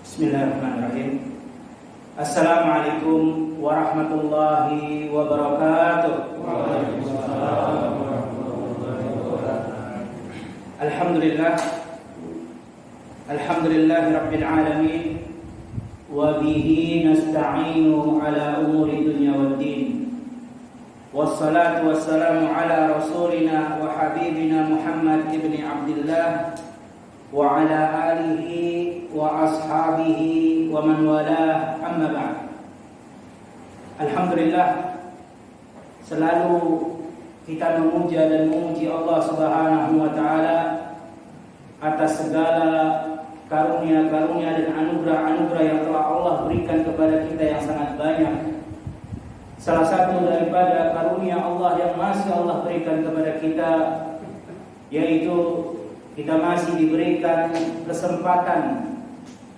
Bismillahirrahmanirrahim. Assalamualaikum warahmatullahi wabarakatuh. Waalaikumsalam warahmatullahi wabarakatuh. Alhamdulillahi rabbil alamin. Wa bihi nasta'inu ala umuri dunya waddin. Wassalatu wassalamu ala rasulina wa habibina Muhammad ibni Abdullah wa ala alihi wa ashabihi wa man walah, amma ba'd. Alhamdulillah, selalu kita memuja dan memuji Allah Subhanahu wa taala atas segala karunia-karunia dan anugerah-anugerah yang telah Allah berikan kepada kita yang sangat banyak. Salah satu daripada karunia Allah yang masih Allah berikan kepada kita yaitu kita masih diberikan kesempatan,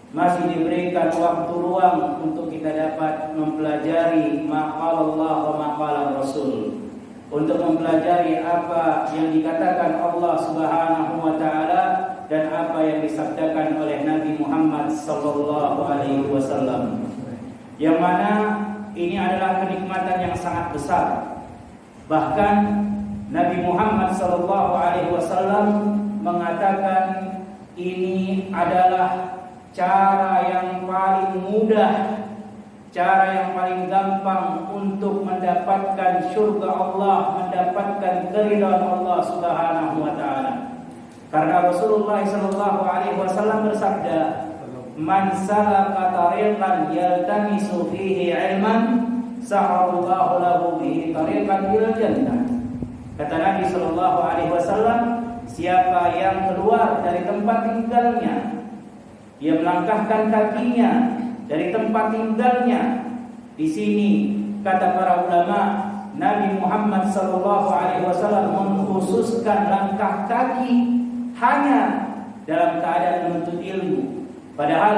masih diberikan waktu luang untuk kita dapat mempelajari maqala Allah wa maqala Rasul, untuk mempelajari apa yang dikatakan Allah Subhanahu wa taala dan apa yang disabdakan oleh Nabi Muhammad sallallahu alaihi wasallam. Yang mana ini adalah kenikmatan yang sangat besar. Bahkan Nabi Muhammad sallallahu alaihi wasallam mengatakan ini adalah cara yang paling mudah, cara yang paling gampang untuk mendapatkan surga Allah, mendapatkan keridhaan Allah Subhanahu wa taala. Karena Rasulullah sallallahu alaihi wasallam bersabda, "Man salaka tariqan yaltamisu fihi 'ilman, sahalallahu lahu bihi tariqan ilal jannah." Kata Nabi sallallahu alaihi wasallam, siapa yang keluar dari tempat tinggalnya, dia melangkahkan kakinya dari tempat tinggalnya. Di sini kata para ulama, Nabi Muhammad sallallahu alaihi wasallam mengkhususkan langkah kaki hanya dalam keadaan menuntut ilmu. Padahal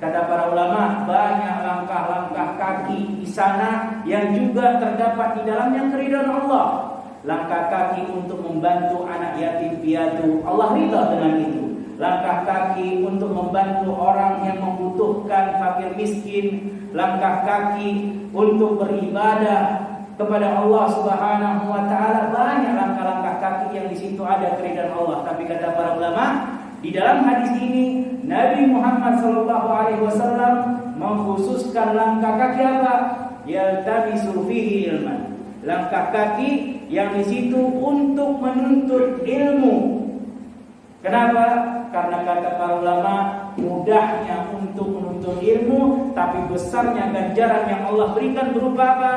kata para ulama, banyak langkah-langkah kaki di sana yang juga terdapat di dalamnya keridhaan Allah. Langkah kaki untuk membantu anak yatim piatu, Allah ridha dengan itu. Langkah kaki untuk membantu orang yang membutuhkan, fakir miskin. Langkah kaki untuk beribadah kepada Allah Subhanahu wa taala. Banyak langkah-langkah kaki yang di situ ada keridhaan Allah. Tapi kata para ulama, di dalam hadis ini Nabi Muhammad sallallahu alaihi wasallam mengkhususkan langkah kaki apa? Yaltamisu fihi ilman. Langkah kaki yang di situ untuk menuntut ilmu. Kenapa? Karena kata para ulama, mudahnya untuk menuntut ilmu, tapi besarnya ganjaran yang Allah berikan berupa apa?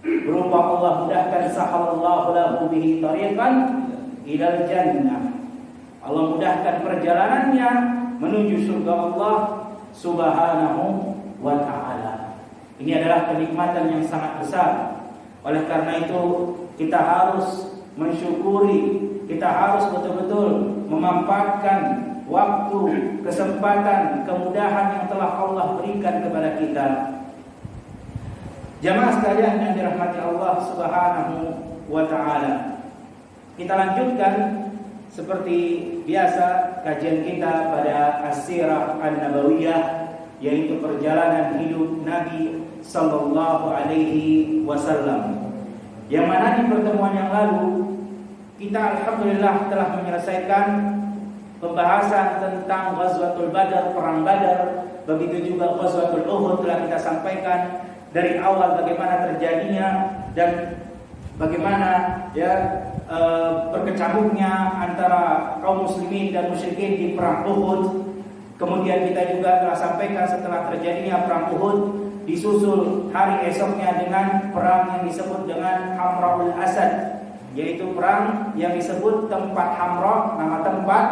Berupa Allah mudahkan sahallallahu lahu bihi tariqan ilal jannah. Allah mudahkan perjalanannya menuju surga Allah Subhanahu wa taala. Ini adalah kenikmatan yang sangat besar. Oleh karena itu kita harus mensyukuri, kita harus betul-betul memanfaatkan waktu, kesempatan, kemudahan yang telah Allah berikan kepada kita. Jamaah sekalian yang dirahmati Allah Subhanahu wa taala. Kita lanjutkan seperti biasa kajian kita pada As-Sirah An-Nabawiyah, yaitu perjalanan hidup Nabi sallallahu alaihi wasallam. Yang mana di pertemuan yang lalu kita alhamdulillah telah menyelesaikan pembahasan tentang Ghazwatul Badar, perang Badar. Begitu juga Ghazwatul Uhud telah kita sampaikan dari awal bagaimana terjadinya dan bagaimana berkecamuknya antara kaum muslimin dan musyrikin di perang Uhud. Kemudian kita juga telah sampaikan setelah terjadinya perang Uhud, disusul hari esoknya dengan perang yang disebut dengan Hamraul Asad, yaitu perang yang disebut tempat Hamra. Nama tempat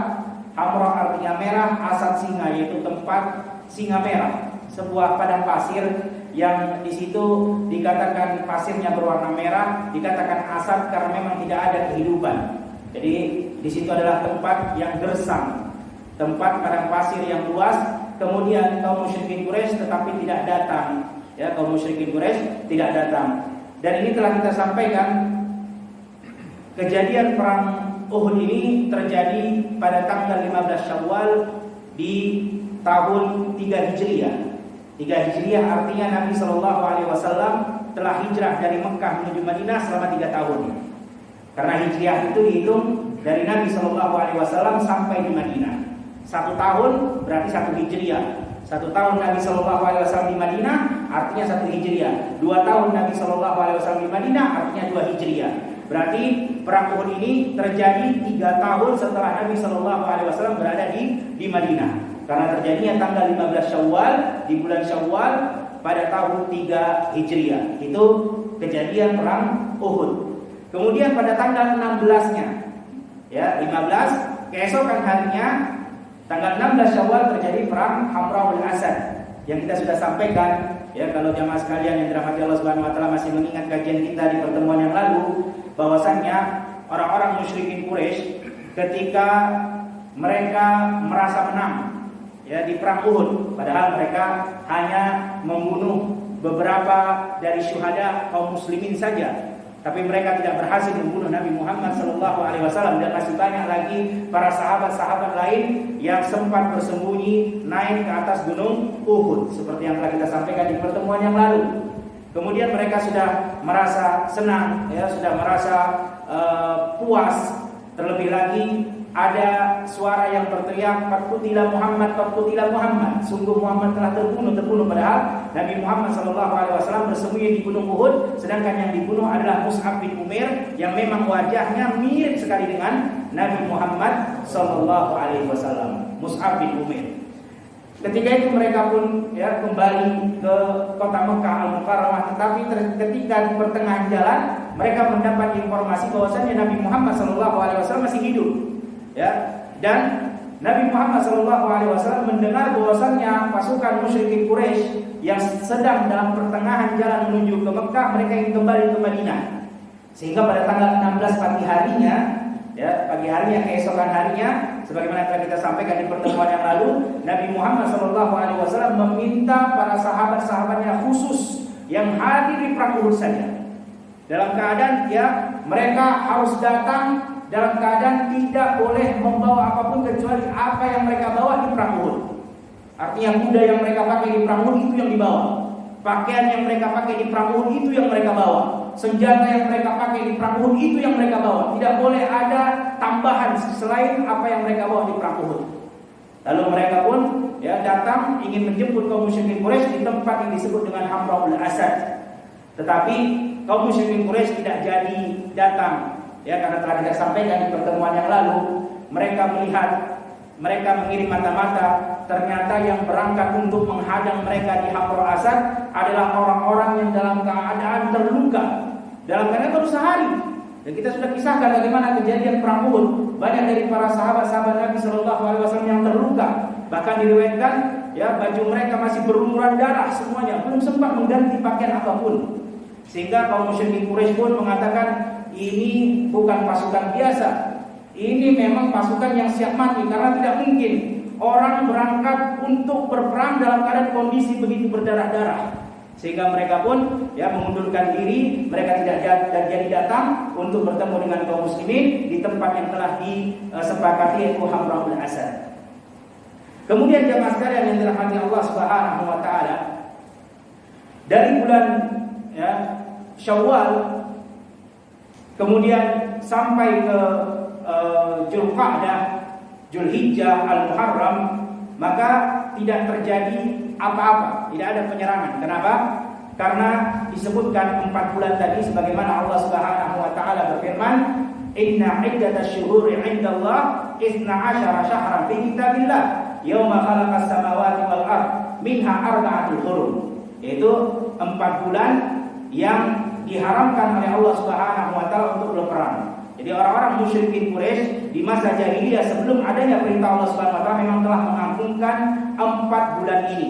Hamra artinya merah, Asad singa, yaitu tempat singa merah, sebuah padang pasir yang di situ dikatakan pasirnya berwarna merah, dikatakan asad karena memang tidak ada kehidupan. Jadi di situ adalah tempat yang gersang, tempat padang pasir yang luas. Kemudian kaum musyrikin Quraisy tetapi tidak datang. Ya, kaum musyrikin Quraisy tidak datang. Dan ini telah kita sampaikan, kejadian perang Uhud ini terjadi pada tanggal 15 Syawal di tahun 3 Hijriah. 3 Hijriah artinya Nabi Shallallahu Alaihi Wasallam telah hijrah dari Mekah menuju Madinah selama 3 tahun. Karena Hijriah itu dihitung dari Nabi Shallallahu Alaihi Wasallam sampai di Madinah. 1 tahun berarti 1 Hijriah. 1 tahun Nabi Shallallahu Alaihi Wasallam di Madinah artinya 1 Hijriah. 2 tahun Nabi Shallallahu Alaihi Wasallam di Madinah artinya 2 Hijriah. Berarti perang Uhud ini terjadi 3 tahun setelah Nabi Shallallahu Alaihi Wasallam berada di Madinah. Karena terjadinya tanggal 15 Syawal di bulan Syawal pada tahun 3 Hijriah. Itu kejadian perang Uhud. Kemudian pada tanggal 16-nya, ya 15 keesokan harinya, tanggal 16 Syawal terjadi perang Hamraul Asad yang kita sudah sampaikan. Ya, kalau jamaah sekalian yang dirahmati Allah Subhanahu wa taala masih mengingat kajian kita di pertemuan yang lalu, bahwasannya orang-orang musyrikin Quraisy ketika mereka merasa menang ya di perang Uhud, padahal mereka hanya membunuh beberapa dari syuhada kaum muslimin saja, tapi mereka tidak berhasil membunuh Nabi Muhammad SAW, dan masih banyak lagi para sahabat-sahabat lain yang sempat bersembunyi naik ke atas gunung Uhud, seperti yang telah kita sampaikan di pertemuan yang lalu. Kemudian mereka sudah merasa senang, ya, sudah merasa puas. Terlebih lagi ada suara yang berteriak, "Qutila Muhammad, qutila Muhammad." Sungguh Muhammad telah terbunuh. Padahal Nabi Muhammad SAW bersembunyi di gunung Uhud, sedangkan yang dibunuh adalah Mus'ab bin Umair yang memang wajahnya mirip sekali dengan Nabi Muhammad SAW. Mus'ab bin Umair. Ketika itu mereka pun ya kembali ke kota Mekah Al-Mukarramah, tetapi ketika di pertengahan jalan mereka mendapat informasi bahwasanya Nabi Muhammad SAW masih hidup. Ya, dan Nabi Muhammad SAW mendengar bahwasanya pasukan musyrikin Quraisy yang sedang dalam pertengahan jalan menuju ke Mekah, mereka ingin kembali ke Madinah. Sehingga pada tanggal 16 pagi harinya, keesokan harinya, sebagaimana telah kita sampaikan di pertemuan yang lalu, Nabi Muhammad SAW meminta para sahabat-sahabatnya khusus yang hadir di perang Uhud saja, dalam keadaan ya mereka harus datang dalam keadaan tidak boleh membawa apapun kecuali apa yang mereka bawa di perang Uhud. Artinya kuda yang mereka pakai di perang Uhud itu yang dibawa, pakaian yang mereka pakai di perang Uhud itu yang mereka bawa, senjata yang mereka pakai di perang Uhud itu yang mereka bawa. Tidak boleh ada tambahan selain apa yang mereka bawa di perang Uhud. Lalu mereka pun ya datang ingin menjemput kaum musyrikin Quraisy di tempat yang disebut dengan Hamraul Asad. Tetapi kaum musyrikin Quraisy tidak jadi datang. Ya, karena telah kita sampaikan di pertemuan yang lalu, mereka mengirim mata-mata, ternyata yang berangkat untuk menghadang mereka di Hamraul Asad adalah orang-orang yang dalam keadaan terluka, dalam keadaan baru sehari. Dan kita sudah kisahkan bagaimana kejadian perang Uhud. Banyak dari para sahabat-sahabat Nabi SAW yang terluka. Bahkan diriwayatkan, ya baju mereka masih berlumuran darah semuanya, belum sempat mengganti pakaian apapun. Sehingga kaum musyrikin Quraisy pun mengatakan, ini bukan pasukan biasa, ini memang pasukan yang siap mati, karena tidak mungkin orang berangkat untuk berperang dalam keadaan kondisi begitu berdarah-darah. Sehingga mereka pun ya mengundurkan diri, mereka tidak jadi datang untuk bertemu dengan kaum muslimin di tempat yang telah disepakati, yaitu Hamraul Asad. Kemudian jamaah sekalian yang dirahmati Allah Subhanahu wa taala, dari bulan ya Syawal kemudian sampai ke Dzulqa'dah, Dzulhijjah, Al-Muharram, maka tidak terjadi apa-apa, tidak ada penyerangan. Kenapa? Karena disebutkan 4 bulan tadi, sebagaimana Allah Subhanahu wa taala berfirman, "Inna iddatash syuhuri 'indallah 12 syahran fi kitabillah, yauma khalaqas samawati wal ard, minha arba'atul hurum." Yaitu 4 bulan yang diharamkan oleh Allah Subhanahu wa taala untuk berperang. Jadi orang-orang musyrikin Quraisy di masa jahiliyah sebelum adanya perintah Allah Subhanahu wa taala memang telah mengagungkan 4 bulan ini,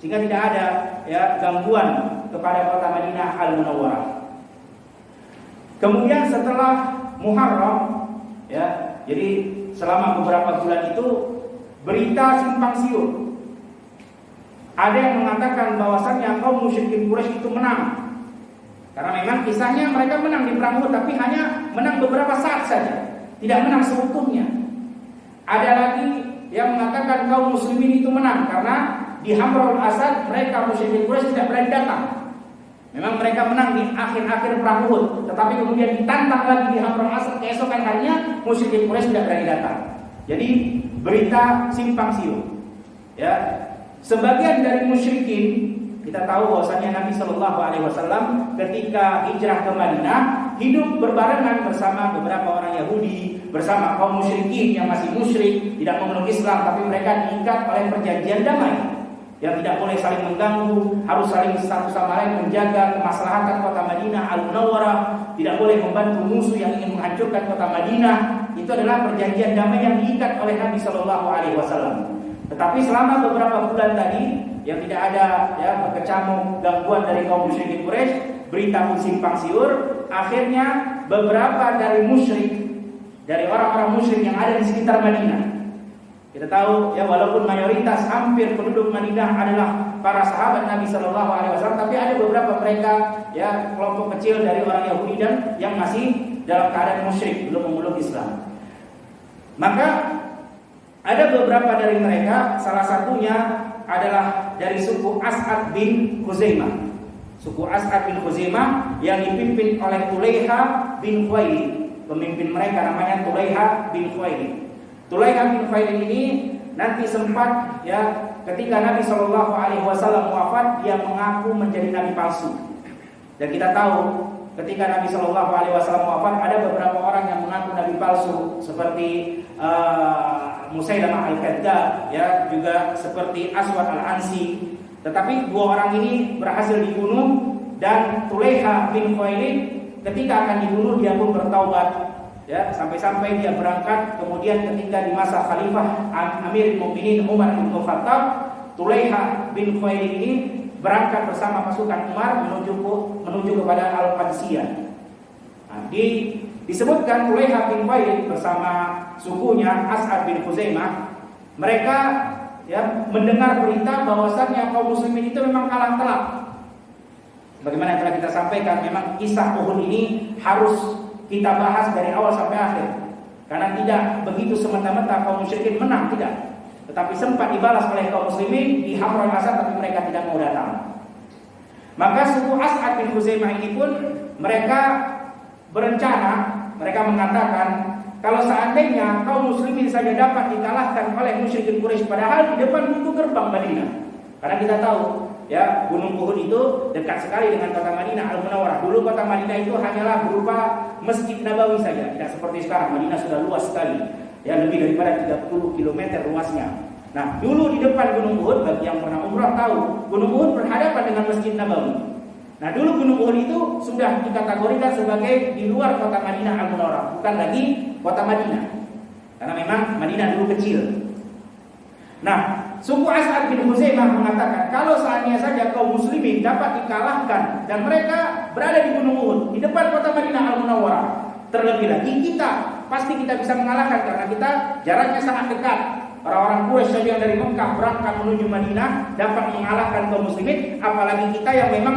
sehingga tidak ada ya gangguan kepada kota Madinah Al-Munawwarah. Kemudian setelah Muharram ya, jadi selama beberapa bulan itu berita simpang siur. Ada yang mengatakan bahwasannya kaum musyrikin Quraisy itu menang. Karena memang kisahnya mereka menang di perang Uhud, tapi hanya menang beberapa saat saja, tidak menang seutuhnya. Ada lagi yang mengatakan kaum muslimin itu menang karena di Hamrul Asad mereka musyrikin Quraisy tidak berani datang. Memang mereka menang di akhir-akhir perang Uhud, tetapi kemudian ditantang lagi di Hamrul Asad keesokan harinya musyrikin Quraisy tidak berani datang. Jadi berita simpang siur. Ya, sebagian dari musyrikin kita tahu bahwasanya Nabi Shallallahu Alaihi Wasallam ketika hijrah ke Madinah hidup berbarengan bersama beberapa orang Yahudi, bersama kaum musyrikin yang masih musyrik, tidak memeluk Islam, tapi mereka diikat oleh perjanjian damai yang tidak boleh saling mengganggu, harus saling satu sama lain menjaga kemaslahatan kota Madinah Al-Munawwarah, tidak boleh membantu musuh yang ingin menghancurkan kota Madinah. Itu adalah perjanjian damai yang diikat oleh Nabi Shallallahu Alaihi Wasallam. Tetapi selama beberapa bulan tadi yang tidak ada berkecamuk gangguan dari kaum musyrikin Quraisy, berita pun simpang siur. Akhirnya beberapa dari musyrik, dari orang-orang musyrik yang ada di sekitar Madinah, kita tahu walaupun mayoritas hampir penduduk Madinah adalah para sahabat Nabi Shallallahu Alaihi Wasallam, tapi ada beberapa mereka kelompok kecil dari orang Yahudi dan yang masih dalam keadaan musyrik, belum memeluk Islam. Maka ada beberapa dari mereka, salah satunya adalah dari suku As'ad bin Khuzaimah. Suku As'ad bin Khuzaimah yang dipimpin oleh Tulaiha bin Khuwailid. Pemimpin mereka namanya Tulaiha bin Khuwailid. Tulaiha bin Khuwailid ini nanti sempat ketika Nabi Shallallahu Alaihi Wasallam wafat, dia mengaku menjadi nabi palsu. Dan kita tahu ketika Nabi Shallallahu Alaihi Wasallam wafat, ada beberapa orang yang mengaku nabi palsu seperti Musailamah al-Kadzdzab, juga seperti Aswad al-Ansi. Tetapi dua orang ini berhasil dibunuh, dan Tulaiha bin Khuwailid ketika akan dibunuh dia pun bertaubat. Sampai-sampai dia berangkat. Kemudian ketika di masa Khalifah Amirul Mukminin Umar bin Khattab, Tulaiha bin Khuwailid ini berangkat bersama pasukan Umar menuju kepada Al-Qadisiyah. Disebutkan Tulaiha bin Khuwailid bersama sukunya As'ad bin Khuzaimah, mereka mendengar berita bahwasannya kaum muslimin itu memang kalah telak. Bagaimana yang telah kita sampaikan, memang kisah Uhud ini harus kita bahas dari awal sampai akhir, karena tidak begitu semata-mata kaum musyrikin menang, tidak. Tetapi sempat dibalas oleh kaum muslimin di Hamrul Asad, tapi mereka tidak mau datang. Maka suku As'ad bin Khuzaimah ini pun mereka berencana, mereka mengatakan kalau seandainya kaum muslimin saja dapat dikalahkan oleh musyrikin Quraisy, padahal di depan pintu gerbang Madinah. Karena kita tahu Gunung Uhud itu dekat sekali dengan kota Madinah Al-Munawwarah. Dulu kota Madinah itu hanyalah berupa Masjid Nabawi saja, tidak seperti sekarang. Madinah sudah luas sekali, lebih daripada 30 km luasnya. Nah, dulu di depan Gunung Uhud, bagi yang pernah umrah tahu, Gunung Uhud berhadapan dengan Masjid Nabawi. Nah, dulu Gunung Uhud itu sudah dikategorikan sebagai di luar kota Madinah Al-Munawwarah, bukan lagi kota Madinah. Karena memang Madinah dulu kecil. Nah, suku As'ad bin Khuzaimah mengatakan kalau seandainya saja kaum muslimin dapat dikalahkan dan mereka berada di Gunung Uhud, di depan kota Madinah Al-Munawwarah, terlebih lagi pasti kita bisa mengalahkan karena kita jaraknya sangat dekat. Orang-orang Quraisy saja yang dari Mekah berangkat menuju Madinah dapat mengalahkan kaum muslimin, apalagi kita yang memang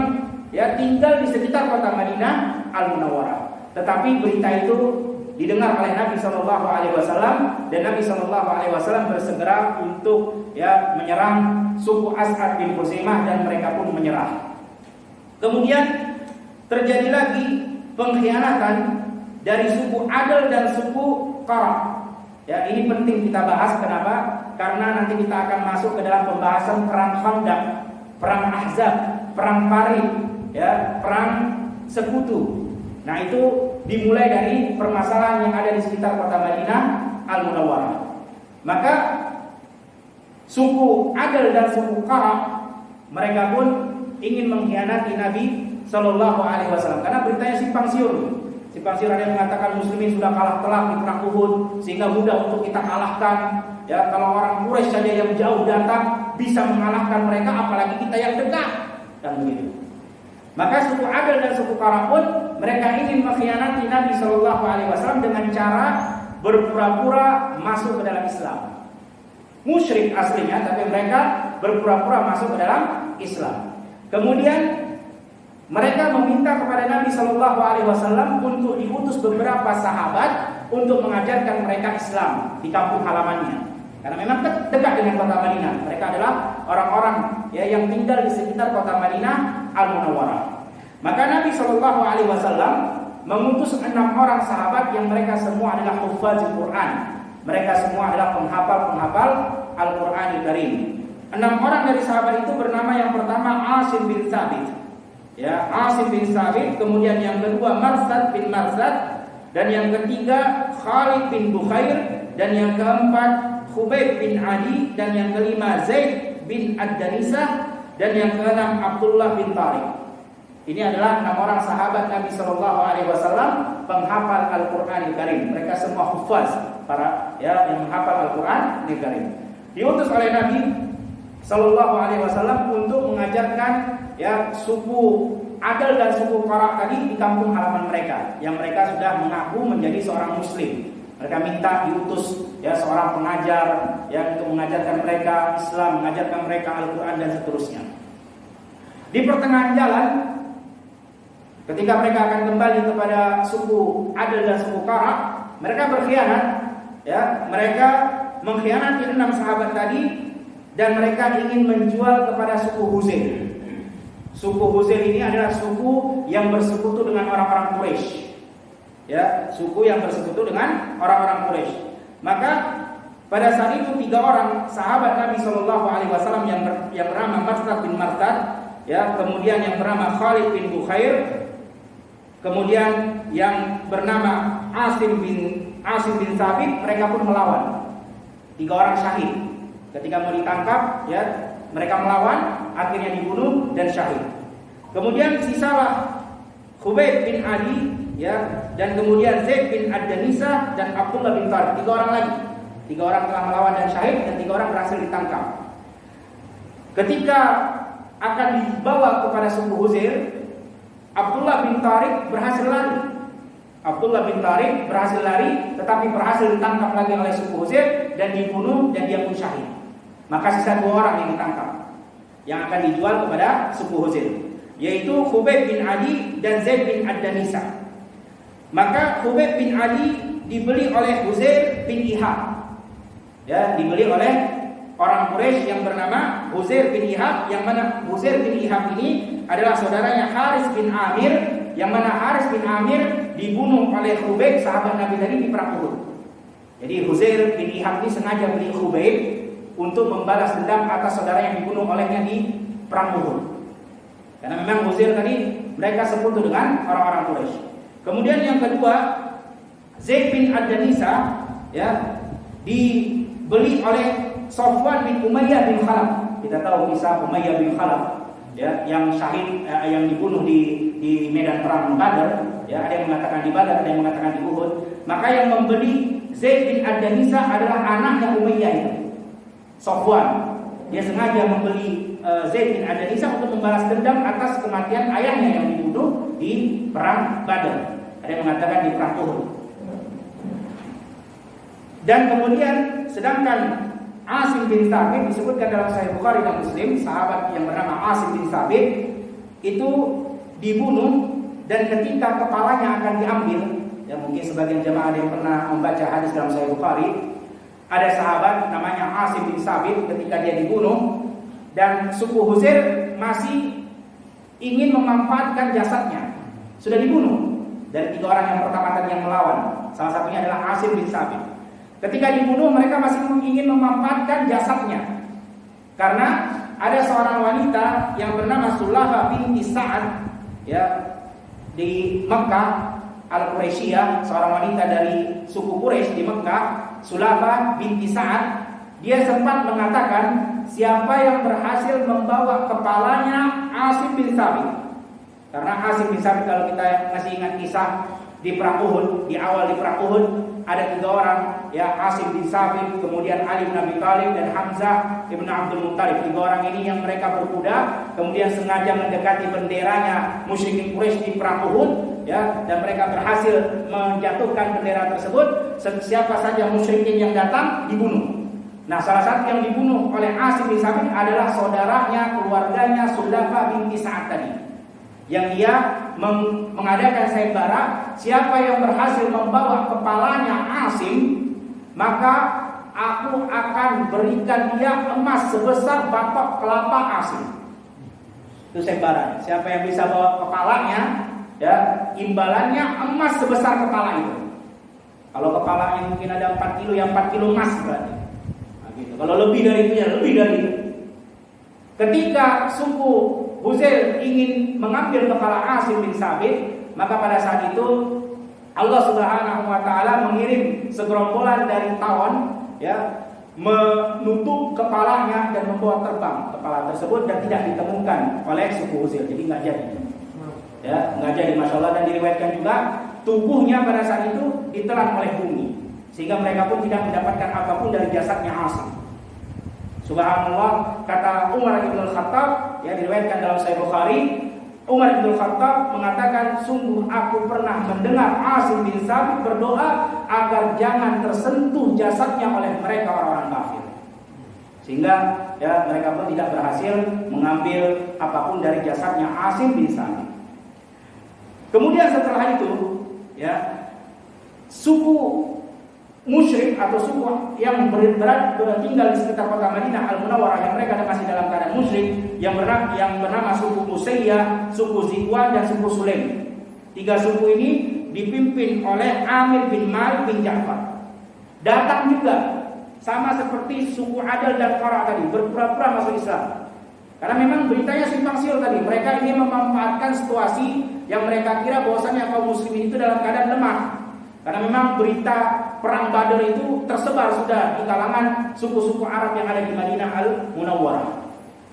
tinggal di sekitar kota Madinah Al-Munawwarah. Tetapi berita itu didengar oleh Nabi Shallallahu Alaihi Wasallam, dan Nabi Shallallahu Alaihi Wasallam bersegera untuk menyerang suku As'ad bin Khuzaimah, dan mereka pun menyerah. Kemudian terjadi lagi pengkhianatan dari suku Adl dan suku Qarah. Ini penting kita bahas. Kenapa? Karena nanti kita akan masuk ke dalam pembahasan perang Khandaq, perang Ahzab, perang Parit, perang Sekutu. Nah, itu dimulai dari permasalahan yang ada di sekitar kota Madinah Al-Munawwarah. Maka suku Adl dan suku Qarah, mereka pun ingin mengkhianati Nabi Shallallahu Alaihi Wasallam karena beritanya simpang siur. Simpang siur, ada yang mengatakan muslimin sudah kalah telak di perang Uhud sehingga mudah untuk kita kalahkan. Kalau orang Quraisy saja yang jauh datang bisa mengalahkan mereka, apalagi kita yang dekat, dan begitu. Maka suku Adl dan suku Qarah pun mereka ingin mengkhianati Nabi Shallallahu Alaihi Wasallam dengan cara berpura-pura masuk ke dalam Islam. Musyrik aslinya, tapi mereka berpura-pura masuk ke dalam Islam. Kemudian mereka meminta kepada Nabi Shallallahu Alaihi Wasallam untuk diutus beberapa sahabat untuk mengajarkan mereka Islam di kampung halamannya. Karena memang dekat dengan kota Madinah. Mereka adalah orang-orang ya yang tinggal di sekitar kota Madinah Al-Munawwarah. Maka Nabi Shallallahu Alaihi Wasallam mengutus 6 orang sahabat yang mereka semua adalah hufazul Quran. Mereka semua adalah penghafal Al-Quranul Karim. 6 orang dari sahabat itu bernama yang pertama Asim bin Thabit. Ya, Asim bin Thabit, kemudian yang kedua Marsad bin Marsad, dan yang ketiga Khalid bin Bukhair, dan yang keempat Khubayb bin Adi, dan yang kelima Zaid bin Ad-Danisah, dan yang keenam Abdullah bin Tariq. Ini adalah 6 orang sahabat Nabi Shallallahu Alaihi Wasallam penghafal Al-Quranul Karim. Mereka semua hufaz, para ya yang menghafal Al-Quranul Karim. Diutus oleh Nabi Shallallahu Alaihi Wasallam untuk mengajarkan ya suku Adal dan suku Qara tadi di kampung halaman mereka, yang mereka sudah mengaku menjadi seorang Muslim. Mereka minta diutus ya seorang pengajar yang untuk mengajarkan mereka Islam, mengajarkan mereka Al-Quran dan seterusnya. Di pertengahan jalan, ketika mereka akan kembali kepada suku Adal dan suku Qara, mereka berkhianat. Ya, mereka mengkhianati 6 sahabat tadi dan mereka ingin menjual kepada suku Huzail. Suku Huzail ini adalah suku yang bersekutu dengan orang-orang Quraisy. Ya, suku yang bersekutu dengan orang-orang Quraisy. Maka pada saat itu 3 orang sahabat Nabi Shallallahu Alaihi Wasallam yang bernama Marsad bin Marsad, ya, kemudian yang bernama Khalid bin Bukhair, kemudian yang bernama Asim bin Thabit, mereka pun melawan. 3 orang syahid. Ketika mau ditangkap, ya, mereka melawan, akhirnya dibunuh dan syahid. Kemudian sisalah Khubayb bin Adi, ya, dan kemudian Zaid bin Ad-Danisah dan Abdullah bin Tariq. 3 orang lagi. 3 orang telah melawan dan syahid, dan 3 orang berhasil ditangkap. Ketika akan dibawa kepada suku Huzail, Abdullah bin Tariq berhasil lari. Abdullah bin Tariq berhasil lari, tetapi berhasil ditangkap lagi oleh suku Huzail dan dibunuh, dan dia pun syahid. Maka sisa 2 orang yang ditangkap, yang akan dijual kepada suku Huzail, yaitu Khubayb bin Adi dan Zaid bin Ad-Danisah. Maka Khubayb bin Adi dibeli oleh Huzail bin Ihab. Ya, dibeli oleh orang Quraisy yang bernama Huzail bin Ihab, yang mana Huzail bin Ihab ini adalah saudaranya Haris bin Amir, yang mana Haris bin Amir dibunuh oleh Khubayb, sahabat Nabi tadi, di perang Uhud. Jadi Huzail bin Ihab ini sengaja beli Khubayb untuk membalas dendam atas saudara yang dibunuh olehnya di perang Uhud. Karena memang Huzail tadi mereka sekutu dengan orang-orang Quraisy. Kemudian yang kedua, Zaid bin Ad-Danisah, ya, dibeli oleh Safwan bin Umayyah bin Khalaf. Kita tahu kisah Umayyah bin Khalaf, ya, yang syahid, yang dibunuh di medan perang Badar. Ya, ada yang mengatakan di Badar, ada yang mengatakan di Uhud. Maka yang membeli Zaid bin Ad-Danisah adalah anaknya Umayyah itu, Safwan. Dia sengaja membeli Zaid bin Ad-Danisah untuk membalas dendam atas kematian ayahnya yang dibunuh di perang Badar. Ada yang mengatakan di perang Uhud. Dan kemudian sedangkan Asim bin Thabit disebutkan dalam Sahih Bukhari dan Muslim, sahabat yang bernama Asim bin Thabit itu dibunuh, dan ketika kepalanya akan diambil, ya, mungkin sebagian jemaah yang pernah membaca hadis dalam Sahih Bukhari, ada sahabat namanya Asim bin Thabit, ketika dia dibunuh dan suku Huzail masih ingin memanfaatkan jasadnya, sudah dibunuh dari 3 orang yang pertama tadi yang melawan, salah satunya adalah Asim bin Thabit. Ketika dibunuh, mereka masih ingin memanfaatkan jasadnya, karena ada seorang wanita yang bernama Sulafa binti Sa'ad, ya, di Mekah Al-Quraisyah, seorang wanita dari suku Quraisy di Mekah, Sulafa binti Sa'ad. Dia sempat mengatakan, siapa yang berhasil membawa kepalanya Asim bin Thabit. Karena Asim bin Thabit, kalau kita masih ingat kisah di perang Uhud, di awal di perang Uhud ada 3 orang, ya, Asim bin Thabit, kemudian Ali bin Abi Thalib, dan Hamzah ibn Abdul Muttalib. 3 orang ini yang mereka berkuda, kemudian sengaja mendekati benderanya musyrikin Quraisy di perang Uhud, ya, dan mereka berhasil menjatuhkan bendera tersebut. Siapa saja musyrikin yang datang dibunuh. Nah, salah satu yang dibunuh oleh Asim bin Thabit adalah saudaranya, keluarganya Sulafa binti Sa'ad tadi, yang dia mengadakan sayembara, siapa yang berhasil membawa kepalanya Asim, maka aku akan berikan dia emas sebesar batok kelapa asin. Itu sebaran. Siapa yang bisa bawa kepalanya, ya, imbalannya emas sebesar kepala itu. Kalau kepalanya mungkin ada 4 kilo, yang 4 kilo emas berarti. Nah, gitu. Kalau lebih dari itu ya lebih dari itu. Ketika suku Huzail ingin mengambil kepala Asim bin Sabit, maka pada saat itu Allah Subhanahu wa taala mengirim segerombolan dari tawon, ya, menutup kepalanya dan membawa terbang kepala tersebut dan tidak ditemukan oleh suku Huzail. Jadi nggak jadi, ya, nggak jadi, masya Allah. Dan diriwayatkan juga tubuhnya pada saat itu ditelan oleh bumi sehingga mereka pun tidak mendapatkan apapun dari jasadnya Asim. Subhanallah, kata Umar bin Khattab, ya, diriwayatkan dalam Sahih Bukhari, Umar bin Khattab mengatakan, sungguh aku pernah mendengar Asim bin Sabit berdoa agar jangan tersentuh jasadnya oleh mereka orang-orang kafir. Sehingga, ya, mereka pun tidak berhasil mengambil apapun dari jasadnya Asim bin Sabit. Kemudian setelah itu, ya, suku musyrik atau suku yang tinggal di sekitar kota Madinah Al-Munawwarah yang mereka masih dalam keadaan musyrik, yang bernama suku Musayyah, suku Zikwan, dan suku Sulaim. 3 suku ini dipimpin oleh Amir bin Malik bin Ja'far. Datang juga sama seperti suku Adal dan Qara tadi, berpura-pura masuk Islam. Karena memang beritanya simpang siur tadi. Mereka ingin memanfaatkan situasi yang mereka kira bahwasanya kaum muslimin itu dalam keadaan lemah. Karena memang berita perang Badar itu tersebar sudah di kalangan suku-suku Arab yang ada di Madinah Al-Munawwarah.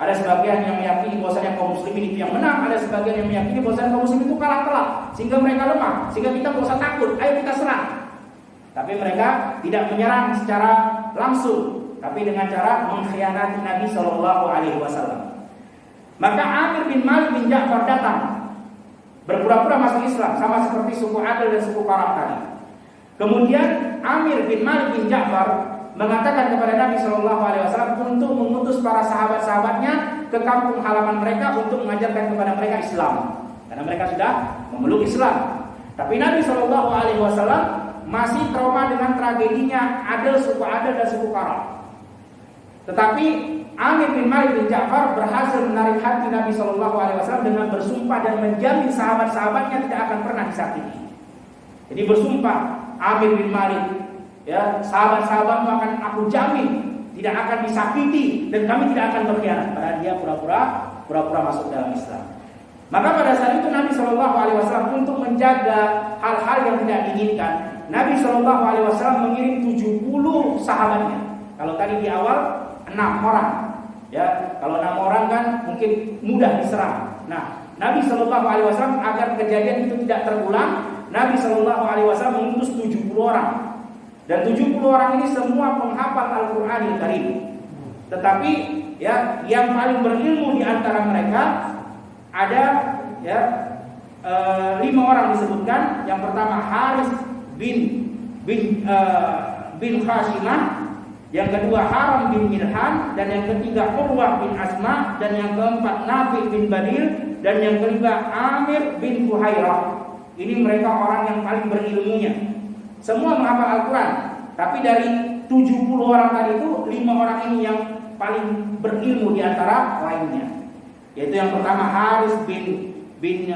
Ada sebagian yang meyakini bahwasanya kaum muslimin itu yang menang, ada sebagian yang meyakini bahwasanya kaum muslimin itu kalah telak sehingga mereka lemah, sehingga kita tidak usah takut, ayo kita serang. Tapi mereka tidak menyerang secara langsung, tapi dengan cara mengkhianati Nabi Shallallahu Alaihi Wasallam. Maka Amir bin Malik bin Ja'far datang berpura-pura masuk Islam, sama seperti suku Adal dan suku Qara tadi. Kemudian Amir bin Malik bin Ja'far mengatakan kepada Nabi Shallallahu Alaihi Wasallam untuk mengutus para sahabat-sahabatnya ke kampung halaman mereka untuk mengajarkan kepada mereka Islam, karena mereka sudah memeluk Islam. Tapi Nabi Shallallahu Alaihi Wasallam masih trauma dengan tragedinya suku Adal dan suku Qara. Tetapi Amir bin Malik bin Ja'far berhasil menarik hati Nabi Shallallahu Alaihi Wasallam dengan bersumpah dan menjamin sahabat-sahabatnya tidak akan pernah disakiti. Jadi bersumpah Amir bin Malik, ya, sahabat-sahabatmu akan aku jamin tidak akan disakiti dan kami tidak akan berkhianat. Padahal dia pura-pura masuk dalam Islam. Maka pada saat itu Nabi Shallallahu Alaihi Wasallam untuk menjaga hal-hal yang tidak diinginkan, Nabi Shallallahu Alaihi Wasallam mengirim 70 sahabatnya. Kalau tadi di awal 6 orang, ya, kalau 6 orang kan mungkin mudah diserang. Nah, Nabi Shallallahu Alaihi Wasallam agar kejadian itu tidak terulang, Nabi Shallallahu Alaihi Wasallam mengutus 70 orang. Dan 70 orang ini semua penghafal Al-Qur'anil Karim. Tetapi, ya, yang paling berilmu di antara mereka ada, ya, 5 orang disebutkan. Yang pertama Haris bin Khashimah, yang kedua Haram bin Milhan, dan yang ketiga Urwah bin Asma, dan yang keempat Nafi bin Badil, dan yang kelima Amir bin Fuhairah. Ini mereka orang yang paling berilmunya. Semua menghafal Al-Quran. Tapi dari 70 orang tadi itu 5 orang ini yang paling berilmu di antara lainnya. Yaitu yang pertama Haris bin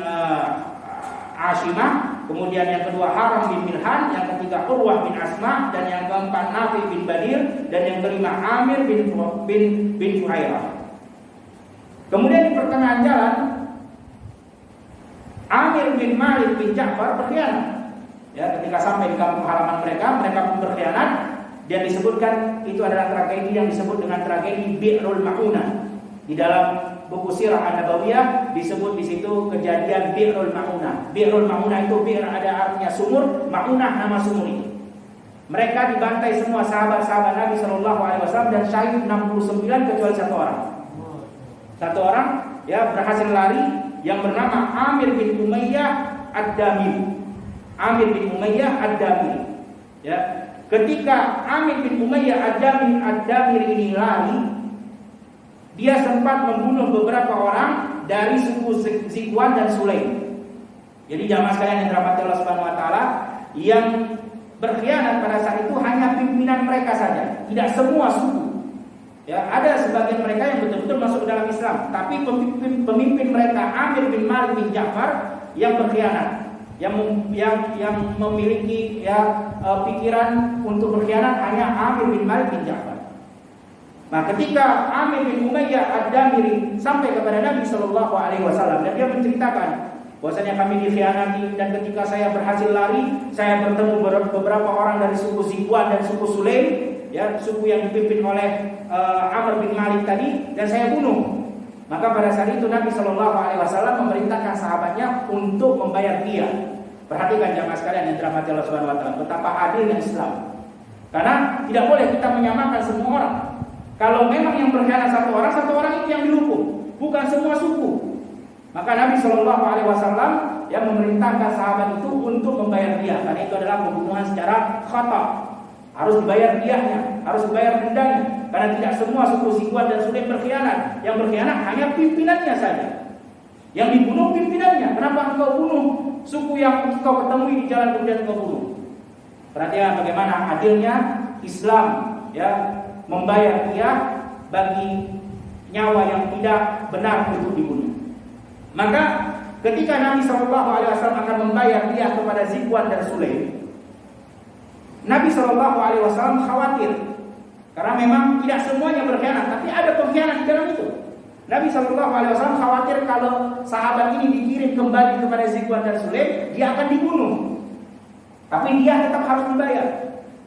Ashimah, kemudian yang kedua Haram bin Milhan, yang ketiga Urwah bin Asma, dan yang keempat Nafi bin Badir, dan yang kelima Amir bin Fuhairah. Kemudian di pertengahan jalan Amir bin Malik bin Ja'far berkhianat. Ya, ketika sampai di kampung halaman mereka pun berkhianat, dan disebutkan itu adalah tragedi yang disebut dengan tragedi Bi'rul Ma'unah. Di dalam buku Sirah An-Nabawiyah disebut di situ kejadian Bi'rul Ma'unah. Bi'rul Ma'unah itu bir ada artinya sumur, Ma'unah nama sumur itu. Mereka dibantai semua sahabat-sahabat Nabi Shallallahu Alaihi Wasallam dan syahid 69 kecuali 1 orang. 1 orang, ya, berhasil lari, yang bernama Amir bin Umayyah Ad-Damiri. Amir bin Umayyah Ad-Damiri. Ya, ketika Amir bin Umayyah Ad-Damiri ini lari, dia sempat membunuh beberapa orang dari suku Zikwan dan Sulaim. Jadi jamaah sekalian yang dirahmati Allah Subhanahu wa taala, yang berkhianat pada saat itu hanya pimpinan mereka saja. tidak semua suku. Ya, ada sebagian mereka yang betul-betul masuk ke dalam Islam, tapi pemimpin mereka Amir bin Malik bin Ja'far yang berkhianat, yang memiliki pikiran untuk berkhianat hanya Amir bin Malik bin Ja'far. Nah, ketika Amir bin Umayyah Ad-Damiri sampai kepada Nabi Shallallahu Alaihi Wasallam dan dia menceritakan bahwasanya kami dikhianati, dan ketika saya berhasil lari, saya bertemu beberapa orang dari suku Zikwan dan suku Sulaim, ya, suku yang dipimpin oleh Amr bin Malik tadi, dan saya bunuh. Maka pada saat itu Nabi Shallallahu Alaihi Wasallam memerintahkan sahabatnya untuk membayar dia. Perhatikan jamaah sekalian yang dirahmati Allah Subhanahu Wa Taala, betapa adilnya Islam. Karena tidak boleh kita menyamakan semua orang. Kalau memang yang berkhianat satu orang itu yang dihukum, bukan semua suku. Maka Nabi Shallallahu Alaihi Wasallam yang memerintahkan sahabat itu untuk membayar dia, karena itu adalah pembunuhan secara khata. Harus dibayar diahnya, harus dibayar dendanya, karena tidak semua suku Zikwan dan Sulaim berkhianat. Yang berkhianat hanya pimpinannya saja. Yang dibunuh pimpinannya. Kenapa engkau bunuh suku yang engkau ketemui di jalan kemudian engkau bunuh? Perhatikan bagaimana adilnya Islam, ya, membayar dia bagi nyawa yang tidak benar untuk dibunuh. Maka ketika Nabi Shallallahu Alaihi Wasallam akan membayar dia kepada Zikwan dan Sulaim, Nabi Shallallahu Alaihi Wasallam khawatir karena memang tidak semuanya berkhianat, tapi ada pengkhianat di dalam itu. Nabi Shallallahu Alaihi Wasallam khawatir kalau sahabat ini dikirim kembali kepada Zikwan dan Sulaim, dia akan dibunuh, tapi dia tetap harus dibayar.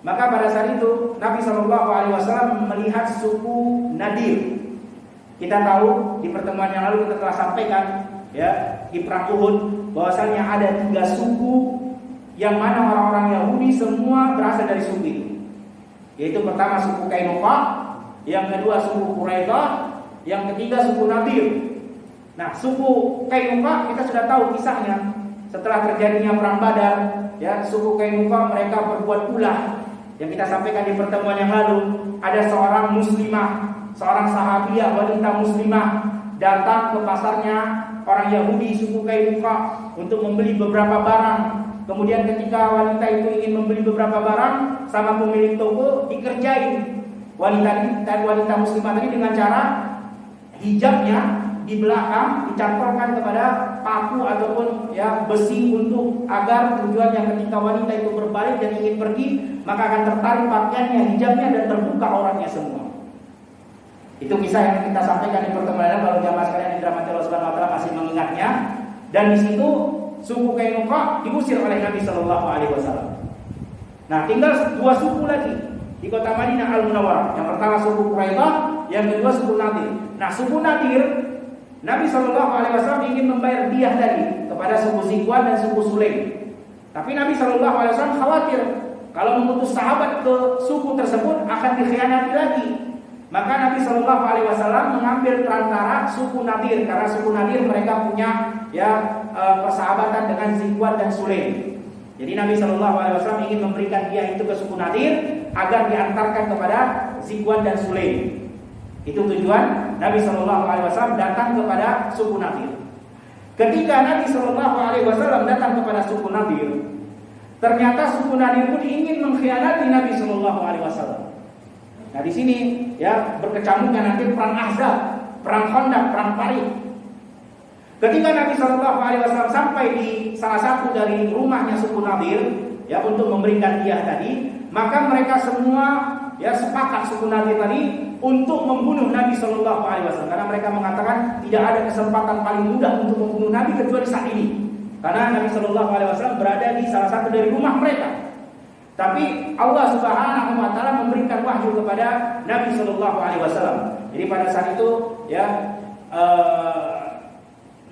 Maka pada saat itu Nabi Shallallahu Alaihi Wasallam melihat suku Nadir. Kita tahu di pertemuan yang lalu kita telah sampaikan, ya, di perang Uhud, bahwasanya ada 3 suku yang mana orang-orang Yahudi semua berasal dari suku itu. Yaitu pertama suku Qainuqa, yang kedua suku Quraidah, yang ketiga suku Nadir. Nah, suku Qainuqa kita sudah tahu kisahnya. Setelah terjadinya perang Badar, ya, suku Qainuqa mereka berbuat ulah. Yang kita sampaikan di pertemuan yang lalu, ada seorang muslimah, seorang sahabiah wanita muslimah datang ke pasarnya orang Yahudi suku Qainuqa untuk membeli beberapa barang. Kemudian ketika wanita itu ingin membeli beberapa barang, sama pemilik toko dikerjain wanita muslimah tadi dengan cara hijabnya di belakang dicantolkan kepada paku ataupun, ya, besi untuk agar tujuannya ketika wanita itu berbalik dan ingin pergi, maka akan tertarik pakaiannya, hijabnya, dan terbuka auratnya semua. Itu kisah yang kita sampaikan di pertemuan kalau jamaah sekalian yang dirahmati Allah Subhanahu Wa Taala masih mengingatnya. Dan di situ suku Qainuqa diusir oleh Nabi Shallallahu Alaihi Wasallam. Nah, tinggal 2 suku lagi di kota Madinah Al-Munawwarah. Yang pertama suku Quraidah, yang kedua suku Nadir. Nah, suku Nadir, Nabi Shallallahu Alaihi Wasallam ingin membayar diah tadi kepada suku Zikwan dan suku Sulaim. Tapi Nabi Shallallahu Alaihi Wasallam khawatir kalau mengutus sahabat ke suku tersebut akan dikhianati lagi. Maka Nabi Shallallahu Alaihi Wasallam mengambil perantara suku Nadir, karena suku Nadir mereka punya, ya, persahabatan dengan Zikwan dan Sulaim. Jadi Nabi Shallallahu Alaihi Wasallam ingin memberikan dia itu ke suku Nadir agar diantarkan kepada Zikwan dan Sulaim. Itu tujuan Nabi Shallallahu Alaihi Wasallam datang kepada suku Nadir. Ketika Nabi Shallallahu Alaihi Wasallam datang kepada suku Nadir, ternyata suku Nadir pun ingin mengkhianati Nabi Shallallahu Alaihi Wasallam. Nah, di sini, ya, berkecamuknya nanti perang Ahzab, perang Khandaq, perang Parit. Ketika Nabi Shallallahu Alaihi Wasallam sampai di salah satu dari rumahnya suku Nadir, ya, untuk memberikan diah tadi, maka mereka semua, ya, sepakat suku Nadir tadi untuk membunuh Nabi Shallallahu Alaihi Wasallam, karena mereka mengatakan tidak ada kesempatan paling mudah untuk membunuh Nabi kecuali saat ini, karena Nabi Shallallahu Alaihi Wasallam berada di salah satu dari rumah mereka. Tapi Allah Subhanahu Wa Taala memberikan wahyu kepada Nabi Shallallahu Alaihi Wasallam. Jadi pada saat itu, ya,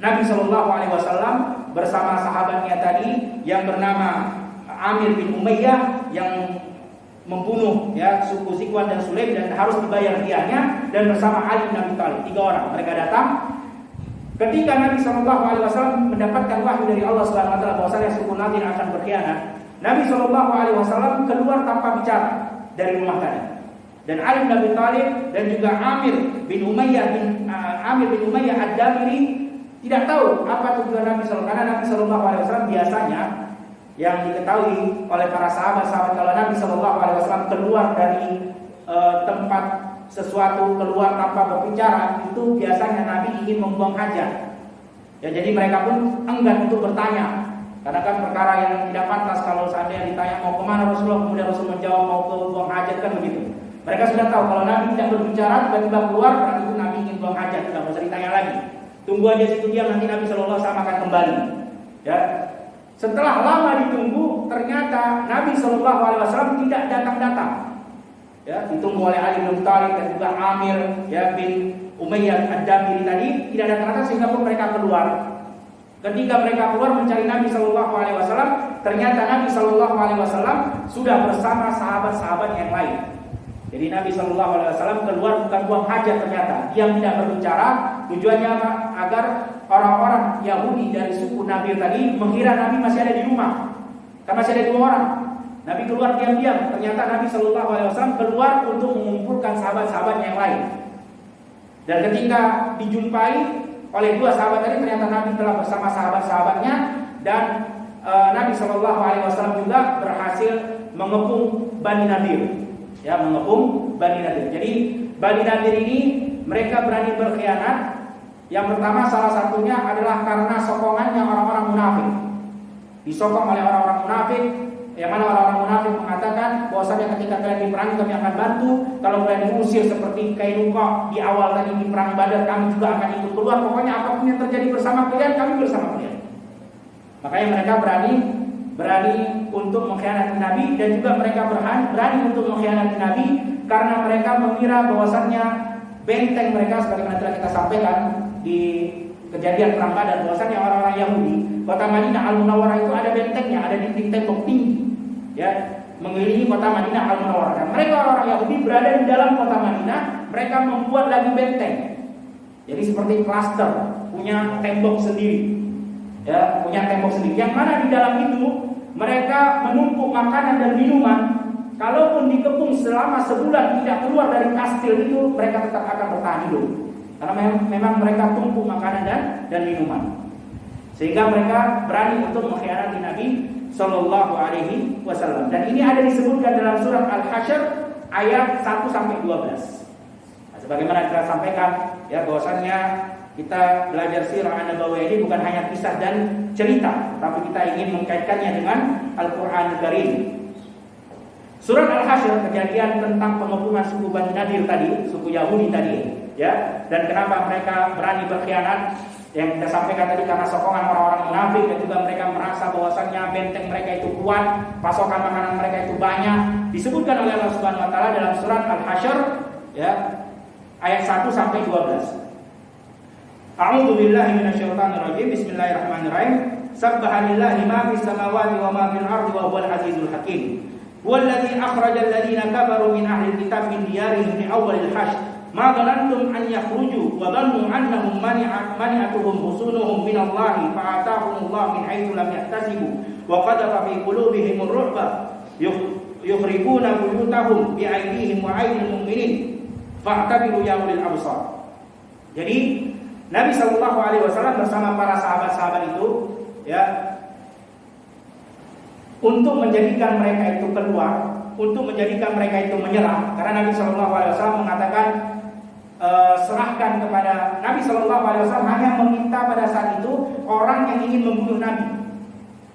Nabi Shallallahu Alaihi Wasallam bersama sahabatnya tadi yang bernama Amir bin Umayyah yang membunuh, ya, suku Zikwan dan Sulaim dan harus dibayar diahnya, dan bersama Ali bin Abi Thalib, 3 orang mereka datang. Ketika Nabi Shallallahu Alaihi Wasallam mendapatkan wahyu dari Allah Subhanahu Wa Taala bahwasanya suku Nadir akan berkhianat, Nabi Shallallahu Alaihi Wasallam keluar tanpa bicara dari rumah tadi. Dan Ali bin Abi Thalib dan juga Amir bin Umayyah Ad-Damiri tidak tahu apa tujuan Nabi Shallallahu Alaihi Wasallam, karena Nabi Shallallahu Alaihi Wasallam biasanya yang diketahui oleh para sahabat kalau Nabi Shallallahu Alaihi Wasallam keluar dari tempat sesuatu keluar tanpa berbicara, itu biasanya Nabi ingin membuang hajat. Ya, jadi mereka pun enggan untuk bertanya, karena kan perkara yang tidak pantas kalau seandainya ditanya mau kemana Rasulullah, kemudian Rasul menjawab mau ke buang hajat, kan begitu. Mereka sudah tahu kalau Nabi tidak berbicara tiba-tiba keluar, berarti itu Nabi ingin buang hajat, tidak usah ditanya lagi. Tunggu aja situ dia, nanti Nabi SAW akan kembali. Ya, setelah lama ditunggu, ternyata Nabi SAW tidak datang-datang. Ya, ditunggu oleh Ali bin Thalib dan juga Amir ya bin Umayyah Ad-Damiri tadi tidak datang-datang, sehingga pun mereka keluar. Ketika mereka keluar mencari Nabi SAW, ternyata Nabi SAW sudah bersama sahabat-sahabat yang lain. Jadi Nabi SAW keluar bukan buang hajat, ternyata dia tidak berbicara. Tujuannya apa? Agar orang-orang Yahudi dari suku Nabi tadi mengira Nabi masih ada di rumah, karena masih ada 2 orang. Nabi keluar diam-diam. Ternyata Nabi SAW keluar untuk mengumpulkan sahabat-sahabat yang lain. Dan ketika dijumpai oleh 2 sahabat tadi, ternyata Nabi telah bersama sahabat-sahabatnya. Dan Nabi SAW juga berhasil mengepung Bani Nadir. Ya, mengepung Bani Nadir. Jadi Bani Nadir ini mereka berani berkhianat. Yang pertama, salah satunya adalah karena sokongannya orang-orang munafik. Disokong oleh orang-orang munafik, yang mana orang-orang munafik mengatakan bahwasanya ketika kalian diperangi kami akan bantu. Kalau kalian diusir seperti Kainuqa di awal tadi di perang Badar, kami juga akan ikut keluar. Pokoknya apapun yang terjadi bersama kalian, kami bersama kalian. Makanya mereka berani untuk mengkhianati Nabi, dan juga mereka berani untuk mengkhianati Nabi karena mereka mengira bahwasannya benteng mereka, sebagaimana telah kita sampaikan di kejadian perang Badar, bahwasannya orang-orang Yahudi kota Madinah Al-Munawwarah itu ada bentengnya, ada dinding tembok tinggi ya mengelilingi kota Madinah Al-Munawwarah. Dan mereka orang-orang Yahudi berada di dalam kota Madinah, mereka membuat lagi benteng. Jadi seperti klaster, punya tembok sendiri. Ya, punya tembok sendiri. Yang mana di dalam itu mereka menumpuk makanan dan minuman. Kalaupun dikepung selama sebulan tidak keluar dari kastil itu, mereka tetap akan bertahan hidup. Karena memang mereka tumpuk makanan dan minuman. Sehingga mereka berani untuk mengkhianati Nabi Sallallahu Alaihi Wasallam. Dan ini ada disebutkan dalam surat Al-Hasyr ayat 1 sampai 12. Nah, sebagaimana kita sampaikan ya, bahwasannya kita belajar sirah An-Nabawiyah ini bukan hanya kisah dan cerita, tapi kita ingin mengkaitkannya dengan Al-Qur'an Al-Karim. Surat Al-Hasyr kejadian tentang pengepungan suku Bani Nadir tadi, suku Yahudi tadi, ya. Dan kenapa mereka berani berkhianat? Yang kita sampaikan tadi karena sokongan orang-orang munafik, dan juga mereka merasa bahwasannya benteng mereka itu kuat, pasokan makanan mereka itu banyak. Disebutkan oleh Allah Subhanahu wa taala dalam surat Al-Hasyr ya, ayat 1 sampai 12. A'udzu billahi minasyaitonir rajim. Bismillahirrahmanirrahim. Subhanallahi ma fis samawati wa ma fil ardi wa huwal azizul hakim. Huwallazi akhrajal ladzina kafaru min ahlil kitab min diyarihim li awwalil hasyr. Ma dhanantum an yakhruju wa dhannu annahum mani'atuhum husunuhum min Allah fa atahumullahu min haitsu lam yahtasibu wa qadara fi qulubihim ar-ru'ba yukhribuna buyutahum bi aydihim wa aydil mu'minin fa'tabiru ya ulil absar. Jadi Nabi sallallahu alaihi wasallam bersama para sahabat-sahabat itu ya, untuk menjadikan mereka itu keluar, untuk menjadikan mereka itu menyerah. Karena Nabi sallallahu alaihi wasallam mengatakan serahkan kepada Nabi sallallahu alaihi wasallam hanya meminta pada saat itu orang yang ingin membunuh Nabi.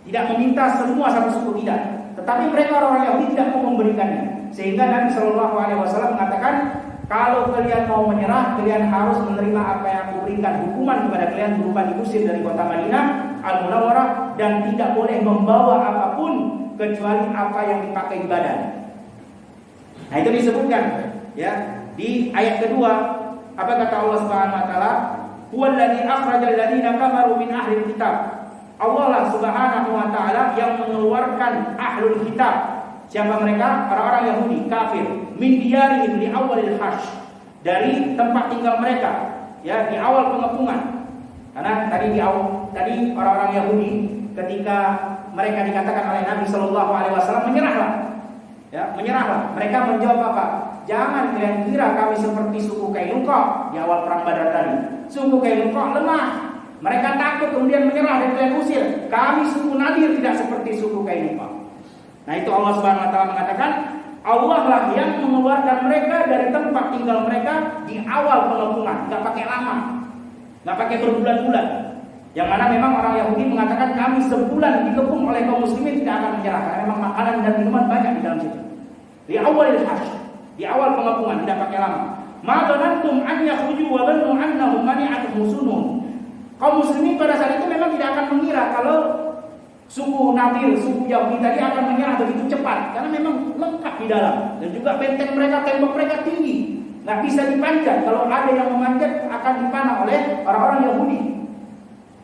Tidak meminta semua satu suku, tidak. Tetapi mereka orang Yahudi tidak mau memberikannya. Sehingga Nabi sallallahu alaihi wasallam mengatakan, kalau kalian mau menyerah, kalian harus menerima apa yang aku berikan. Hukuman kepada kalian berupa diusir dari kota Madinah Al-Munawwarah, dan tidak boleh membawa apapun kecuali apa yang dipakai di badan. Nah, itu disebutkan ya di ayat kedua. Apa kata Allah Subhanahu wa taala? Huwallazi akhrajal ladzina kafaru min ahlil kitab. Allah lah Subhanahu wa taala yang mengeluarkan ahlul kitab. Siapa mereka? Orang-orang Yahudi kafir. Min diyarihim li awwalil hasyr, dari tempat tinggal mereka ya di awal pengepungan. Karena tadi orang-orang Yahudi ketika mereka dikatakan oleh Nabi sallallahu alaihi wasallam menyerahlah. Ya, menyerahlah. Mereka menjawab apa? Jangan kalian kira kami seperti suku Kainuqa di awal perang Badar tadi. Suku Kainuqa lemah. Mereka takut kemudian menyerah dan kalian usir. Kami suku Nadir tidak seperti suku Kainuqa. Nah, itu Allah Subhanahu wa taala mengatakan, Allah lah yang mengeluarkan mereka dari tempat tinggal mereka di awal pengepungan, nggak pakai lama, nggak pakai berbulan-bulan. Yang mana memang orang Yahudi mengatakan kami sebulan dikepung oleh kaum muslimin tidak akan menyerah, karena memang makanan dan minuman banyak di dalam situ. Di awal hasyr, di awal pengepungan tidak pakai lama. Ma dhanantum an yakhruju wa dhannu annahum mani'atuhum husunun. Kaum muslimin pada saat itu memang tidak akan mengira kalau suku Nadir, suku Yahudi tadi akan menyerah begitu cepat, karena memang lengkap di dalam, dan juga benteng mereka, tembok mereka tinggi, nggak bisa dipanjat. Kalau ada yang memanjat akan dipanah oleh orang-orang Yahudi.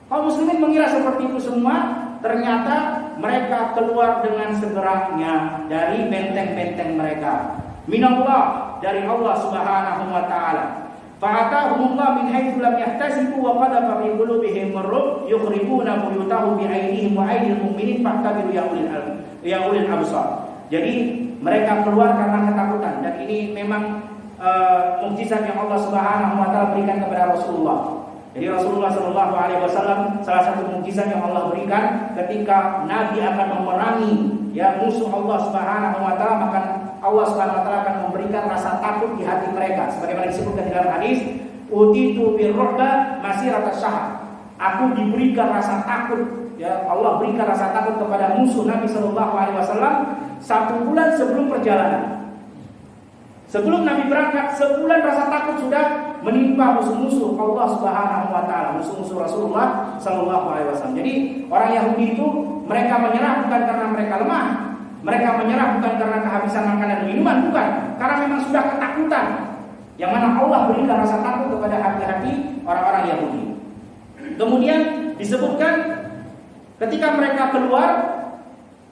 Kaum muslimin mengira seperti itu semua, ternyata mereka keluar dengan segeranya dari benteng-benteng mereka. Minallah, dari Allah Subhanahu wa taala. Fa'atahumullah min haitsu lam yahtasibu wa qadha fi qulubihim ar-ru'b yukhribuna buyutahum bi aydihim wa aydil mu'minin fa'tabiru ya ulil absar. Jadi mereka keluar karena ketakutan, dan ini memang mukjizat yang Allah Subhanahu wa taala berikan kepada Rasulullah. Jadi Rasulullah Shallallahu Alaihi Wasallam salah satu mukjizat yang Allah berikan ketika Nabi akan memerangi musuh Allah Subhanahu Wa Taala, maka Allah Subhanahu Wa Taala akan memberikan rasa takut di hati mereka. Sebagaimana disebutkan di dalam hadis, utitu birrohba masirata syahr. Aku diberikan rasa takut, Allah berikan rasa takut kepada musuh Nabi Shallallahu Alaihi Wasallam 1 bulan sebelum perjalanan. Sebelum Nabi berangkat, sebulan rasa takut sudah menimpa musuh-musuh Allah Subhanahu wa taala, musuh-musuh Rasulullah sallallahu alaihi wasallam. Jadi orang Yahudi itu mereka menyerah bukan karena mereka lemah, mereka menyerah bukan karena kehabisan makanan dan minuman, bukan, karena memang sudah ketakutan. Yang mana Allah berikan rasa takut kepada hati-hati orang-orang Yahudi. Kemudian disebutkan ketika mereka keluar,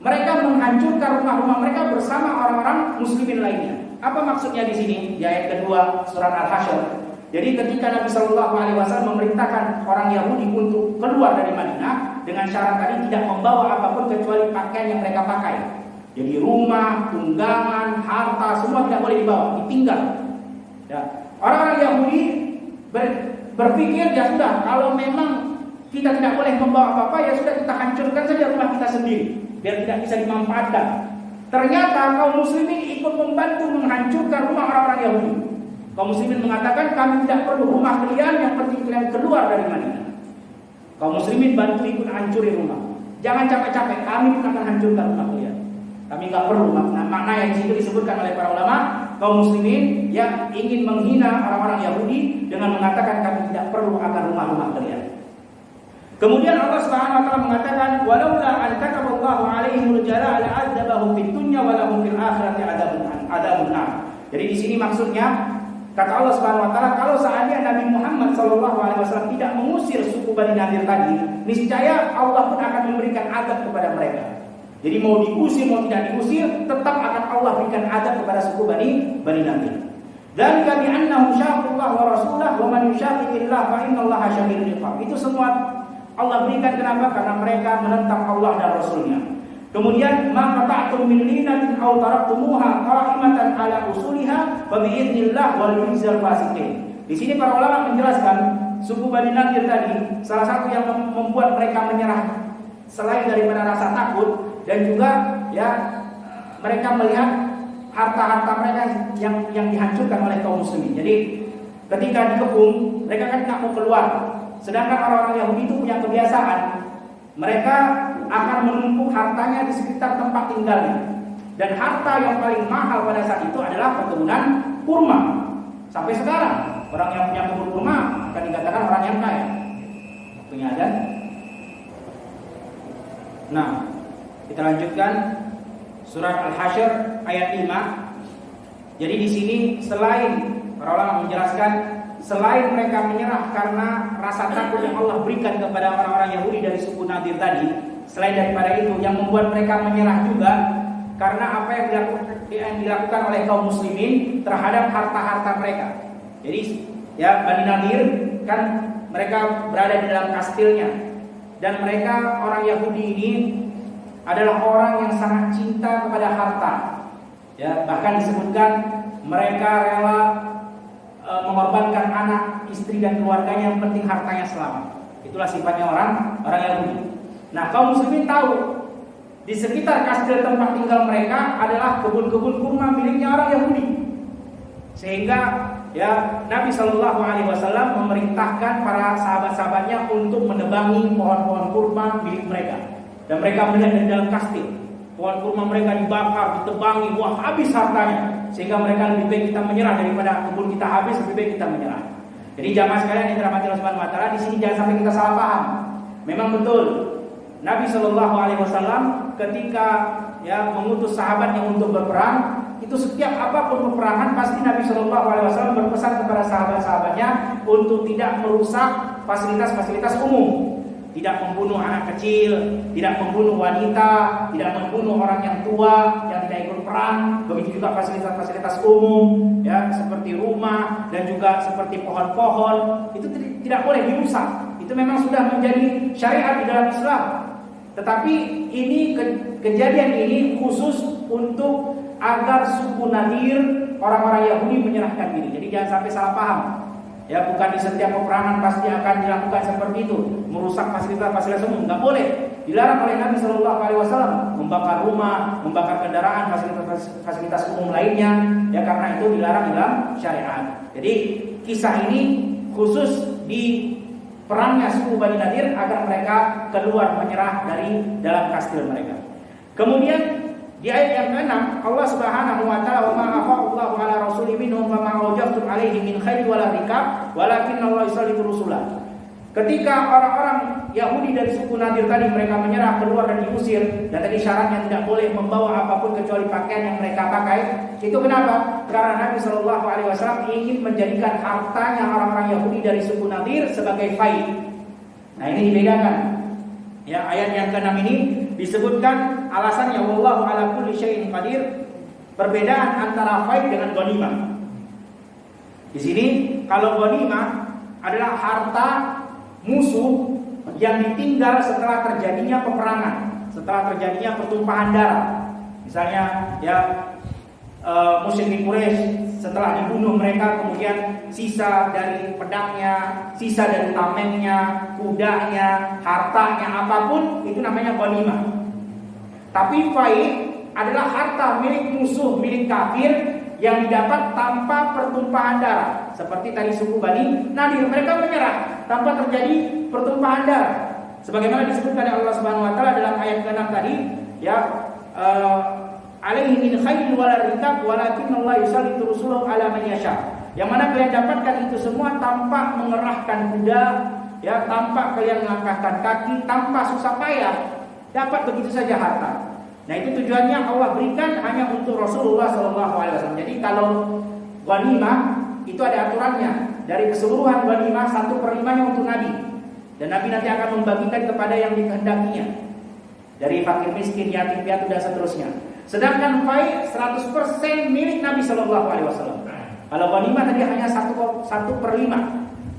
mereka menghancurkan rumah-rumah mereka bersama orang-orang muslimin lainnya. Apa maksudnya di sini? Di ayat kedua surat Al-Hasyr. Jadi ketika Nabi Shallallahu Alaihi Wasallam memerintahkan orang Yahudi untuk keluar dari Madinah dengan syarat tadi tidak membawa apapun kecuali pakaian yang mereka pakai. Jadi rumah, tunggangan, harta semua tidak boleh dibawa, ditinggal. Ya. Orang-orang Yahudi berpikir ya sudah, kalau memang kita tidak boleh membawa apa-apa, ya sudah kita hancurkan saja rumah kita sendiri biar tidak bisa dimanfaatkan. Ternyata kaum muslimin ikut membantu menghancurkan rumah orang-orang Yahudi. Kaum muslimin mengatakan kami tidak perlu rumah kalian, yang penting kalian keluar dari Madinah. Kaum muslimin bantu ikut hancurin rumah. Jangan capek-capek, kami pun akan hancurkan rumah kalian. Kami nggak perlu. Makna yang di situ disebutkan oleh para ulama, kaum muslimin yang ingin menghina orang-orang Yahudi dengan mengatakan kami tidak perlu akan rumah-rumah kalian. Kemudian Allah Subhanahu wa taala mengatakan walaula an kataballahu alaihimul jalaa la'adzabahum fid dunya wa lahum fil akhirati adzabun nar. Jadi di sini maksudnya kata Allah Subhanahu wa taala, kalau seandainya Nabi Muhammad sallallahu alaihi wasallam tidak mengusir suku Bani Nadir tadi, niscaya Allah pun akan memberikan azab kepada mereka. Jadi mau diusir mau tidak diusir, tetap akan Allah berikan azab kepada suku Bani Nadir. Dan kami annahum syaqullah wa rasulahu wa man yushaqiqillah fa innallaha syadidul iqab. Itu semua Allah berikan, kenapa? Karena mereka menentang Allah dan Rasulnya. Kemudian ma qata'tum min linatin aw taraktumuha qa'imatan ala usuliha fa bi'idznillah wal yujzal fasiqin. Di sini para ulama menjelaskan suku Bani Nadir tadi salah satu yang membuat mereka menyerah selain daripada rasa takut, dan juga mereka melihat harta-harta mereka yang dihancurkan oleh kaum muslimin. Jadi ketika dikepung mereka kan tak mau keluar. Sedangkan orang-orang Yahudi itu punya kebiasaan, mereka akan menumpuk hartanya di sekitar tempat tinggalnya. Dan harta yang paling mahal pada saat itu adalah perkebunan kurma. Sampai sekarang orang yang punya kebun kurma akan dikatakan orang yang kaya. Waktunya ada. Nah, kita lanjutkan surat Al-Hasyr ayat 5. Jadi di sini selain para ulama menjelaskan, selain mereka menyerah karena rasa takut yang Allah berikan kepada orang-orang Yahudi dari suku Nadir tadi, selain daripada itu yang membuat mereka menyerah juga karena apa yang dilakukan oleh kaum muslimin terhadap harta-harta mereka. Jadi Bani Nadir kan mereka berada di dalam kastilnya, dan mereka orang Yahudi ini adalah orang yang sangat cinta kepada harta. Bahkan disebutkan mereka rela mengorbankan anak, istri dan keluarganya, yang penting hartanya selamat. Itulah sifatnya orang Yahudi. Nah, kaum muslimin tahu di sekitar kastil tempat tinggal mereka adalah kebun-kebun kurma miliknya orang Yahudi. Sehingga ya Nabi Shallallahu Alaihi Wasallam memerintahkan para sahabat-sahabatnya untuk menebangi pohon-pohon kurma milik mereka. Dan mereka melihat dari dalam kastil, pohon kurma mereka dibakar, ditebangi, wah habis hartanya. Sehingga mereka lebih baik kita menyerah daripada kebun kita habis, lebih baik kita menyerah. Jadi jamaah sekalian yang dirahmati Allah Subhanahu Wa Taala, di sini jangan sampai kita salah paham. Memang betul Nabi Shallallahu Alaihi Wasallam ketika ya mengutus sahabatnya untuk berperang, itu setiap apapun peperangan pasti Nabi Shallallahu Alaihi Wasallam berpesan kepada sahabat-sahabatnya untuk tidak merusak fasilitas-fasilitas umum, tidak membunuh anak kecil, tidak membunuh wanita, tidak membunuh orang yang tua yang tidak ikut perang. Begitu juga fasilitas-fasilitas umum, ya seperti rumah dan juga seperti pohon-pohon itu tidak boleh dirusak. Itu memang sudah menjadi syariat di dalam Islam. Tetapi ini kejadian ini khusus untuk agar suku Nadir orang-orang Yahudi menyerahkan diri. Jadi jangan sampai salah paham. Ya, bukan di setiap peperangan pasti akan dilakukan seperti itu, merusak fasilitas-fasilitas umum. Enggak boleh. Dilarang oleh Nabi Shallallahu Alaihi Wasallam membakar rumah, membakar kendaraan, fasilitas umum lainnya. Ya, karena itu dilarang dalam syariat. Jadi kisah ini khusus di perangnya suku Bani Nadir agar mereka keluar menyerah dari dalam kastil mereka. Kemudian di ayat yang ke-6 Allah Subhanahu wa taala, "Wa ma afa'allahu 'ala rasulih minhum fa ma awjaftum 'alaihi min khairin wala rikab walakinnallaha yusallitu rusulah." Ketika orang-orang Yahudi dari suku Nadir tadi mereka menyerah, keluar dan diusir, dan tadi syaratnya tidak boleh membawa apapun kecuali pakaian yang mereka pakai. Itu kenapa? Karena Nabi Shallallahu Alaihi Wasallam ingin menjadikan hartanya orang-orang Yahudi dari suku Nadir sebagai fai. Nah, ini dibedakan. Ya, ayat yang ke-6 ini disebutkan alasannya wallahu ala kulli syai'in qadir, perbedaan antara fai dengan ghanimah. Di sini kalau ghanimah adalah harta musuh yang ditinggal setelah terjadinya peperangan, setelah terjadinya pertumpahan darah. Misalnya ya musyrikin Quraisy setelah dibunuh mereka, kemudian sisa dari pedangnya, sisa dari tamengnya, kudanya, hartanya, apapun itu namanya ghanimah. Tapi fai adalah harta milik musuh, milik kafir yang didapat tanpa pertumpahan darah. Seperti tadi suku Bani Nadir, mereka menyerah tanpa terjadi pertumpahan darah. Sebagaimana disebutkan oleh Allah Subhanahu wa taala dalam ayat ke-6 tadi, ya alaihi min khairin wala rikab walakinnallaha yusallitu rusulahu ala man yasha. Yang mana kalian dapatkan itu semua tanpa mengerahkan kuda, ya, tanpa kalian melangkahkan kaki, tanpa susah payah, dapat begitu saja harta. Nah, itu tujuannya Allah berikan hanya untuk Rasulullah SAW. Jadi kalau ghanimah itu ada aturannya. Dari keseluruhan ghanimah 1/5-nya untuk Nabi, dan Nabi nanti akan membagikan kepada yang dikehendakinya, dari fakir miskin, yatim piatu dan seterusnya. Sedangkan fai 100% milik Nabi Shallallahu Alaihi Wasallam. Kalau ghanimah tadi hanya 1/5,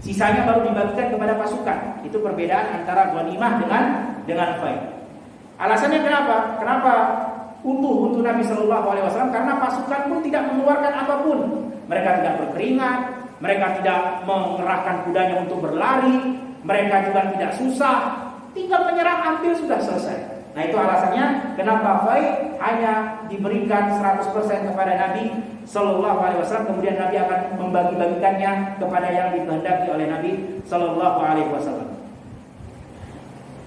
sisanya baru dibagikan kepada pasukan. Itu perbedaan antara ghanimah dengan fai. Alasannya kenapa? Kenapa utuh untuk Nabi Shallallahu Alaihi Wasallam? Karena pasukan pun tidak mengeluarkan apapun. Mereka tidak berkeringat, mereka tidak mengerahkan kudanya untuk berlari, mereka juga tidak susah, tinggal menyerang, ambil, sudah selesai. Nah, itu alasannya kenapa fai hanya diberikan 100% kepada Nabi Sallallahu Alaihi Wasallam, kemudian Nabi akan membagi-bagikannya kepada yang dikehendaki oleh Nabi Sallallahu Alaihi Wasallam.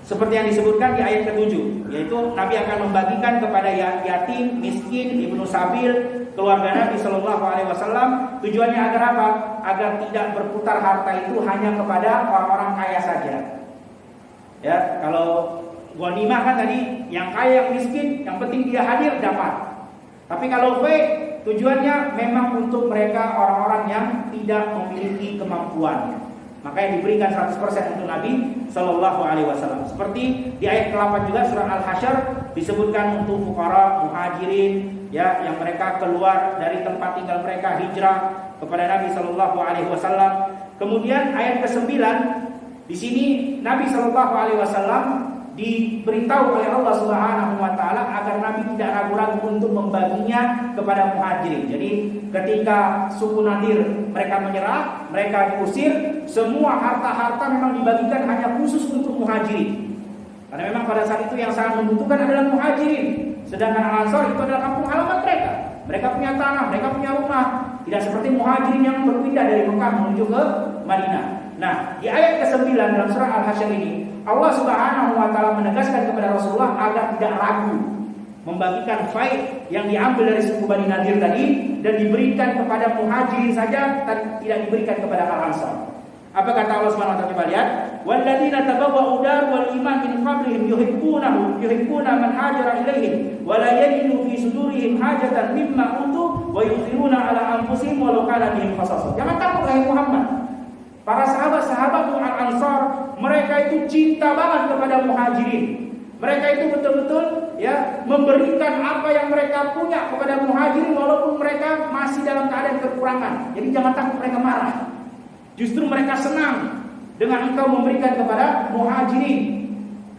Seperti yang disebutkan di ayat ke-7, yaitu Nabi akan membagikan kepada yatim, miskin, ibnu sabil, keluarga Nabi Sallallahu Alaihi Wasallam. Tujuannya agar apa? Agar tidak berputar harta itu hanya kepada orang-orang kaya saja. Ya, kalau ghanimah kan tadi yang kaya, yang miskin, yang penting dia hadir dapat. Tapi kalau fai tujuannya memang untuk mereka orang-orang yang tidak memiliki kemampuan. Makanya diberikan 100% untuk Nabi Sallallahu Alaihi Wasallam. Seperti di ayat ke-8 juga surah Al-Hasyr disebutkan untuk fuqara, muhajirin, ya, yang mereka keluar dari tempat tinggal mereka, hijrah kepada Nabi Sallallahu Alaihi Wasallam. Kemudian ayat ke-9 di sini Nabi Sallallahu Alaihi Wasallam diberitahu oleh Allah Subhanahu wa taala agar Nabi tidak ragu-ragu untuk membaginya kepada muhajirin. Jadi ketika suku Nadir mereka menyerah, mereka diusir, semua harta-harta memang dibagikan hanya khusus untuk muhajirin. Karena memang pada saat itu yang sangat membutuhkan adalah muhajirin. Sedangkan Al-Ansar itu adalah kampung halaman mereka. Mereka punya tanah, mereka punya rumah. Tidak seperti muhajirin yang berpindah dari Mekah menuju ke Madinah. Nah, di ayat ke-9 dalam surah Al-Hasyr ini, Allah Subhanahu wa taala menegaskan kepada Rasulullah agar tidak ragu membagikan faid yang diambil dari suku Bani Nadir tadi dan diberikan kepada muhajirin saja, tidak diberikan kepada Al-Ansar. Apa kata Allah Subhanahu wa taala? Coba lihat. Walladzina tabawwa'u dar wal iman min qablihim yuhibbuna man hajara ilaihim wa la yajidu fi sudurihim hajatan mimma utu wa yu'thiruna ala anfusihim walau kana bihim khasasah. Jangan takut wahai Muhammad. Para sahabat-sahabat Al-Ansar, mereka itu cinta banget kepada muhajirin. Mereka itu betul-betul ya memberikan apa yang mereka punya kepada muhajirin walaupun mereka masih dalam keadaan kekurangan. Jadi jangan takut mereka marah. Justru mereka senang dengan engkau memberikan kepada muhajirin.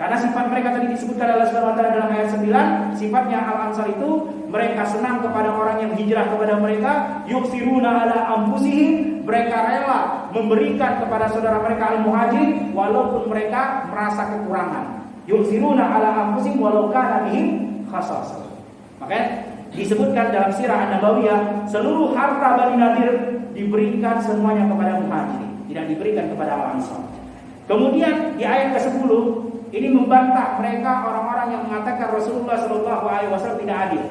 Karena sifat mereka tadi disebutkan oleh Allah Subhanahu wa taala dalam ayat 9, sifatnya Al-Ansar itu mereka senang kepada orang yang hijrah kepada mereka, yuksiruna ala anfusihim, mereka rela memberikan kepada saudara mereka al-muhajirin walaupun mereka merasa kekurangan. Yuksiruna ala anfusihim walau kana bihim khasasah. Makanya disebutkan dalam sirah An-Nabawiyah, seluruh harta Bani Nadir diberikan semuanya kepada muhajirin, tidak diberikan kepada Al-Ansar. Kemudian di ayat ke-10 ini membantah mereka orang-orang yang mengatakan Rasulullah SAW tidak adil.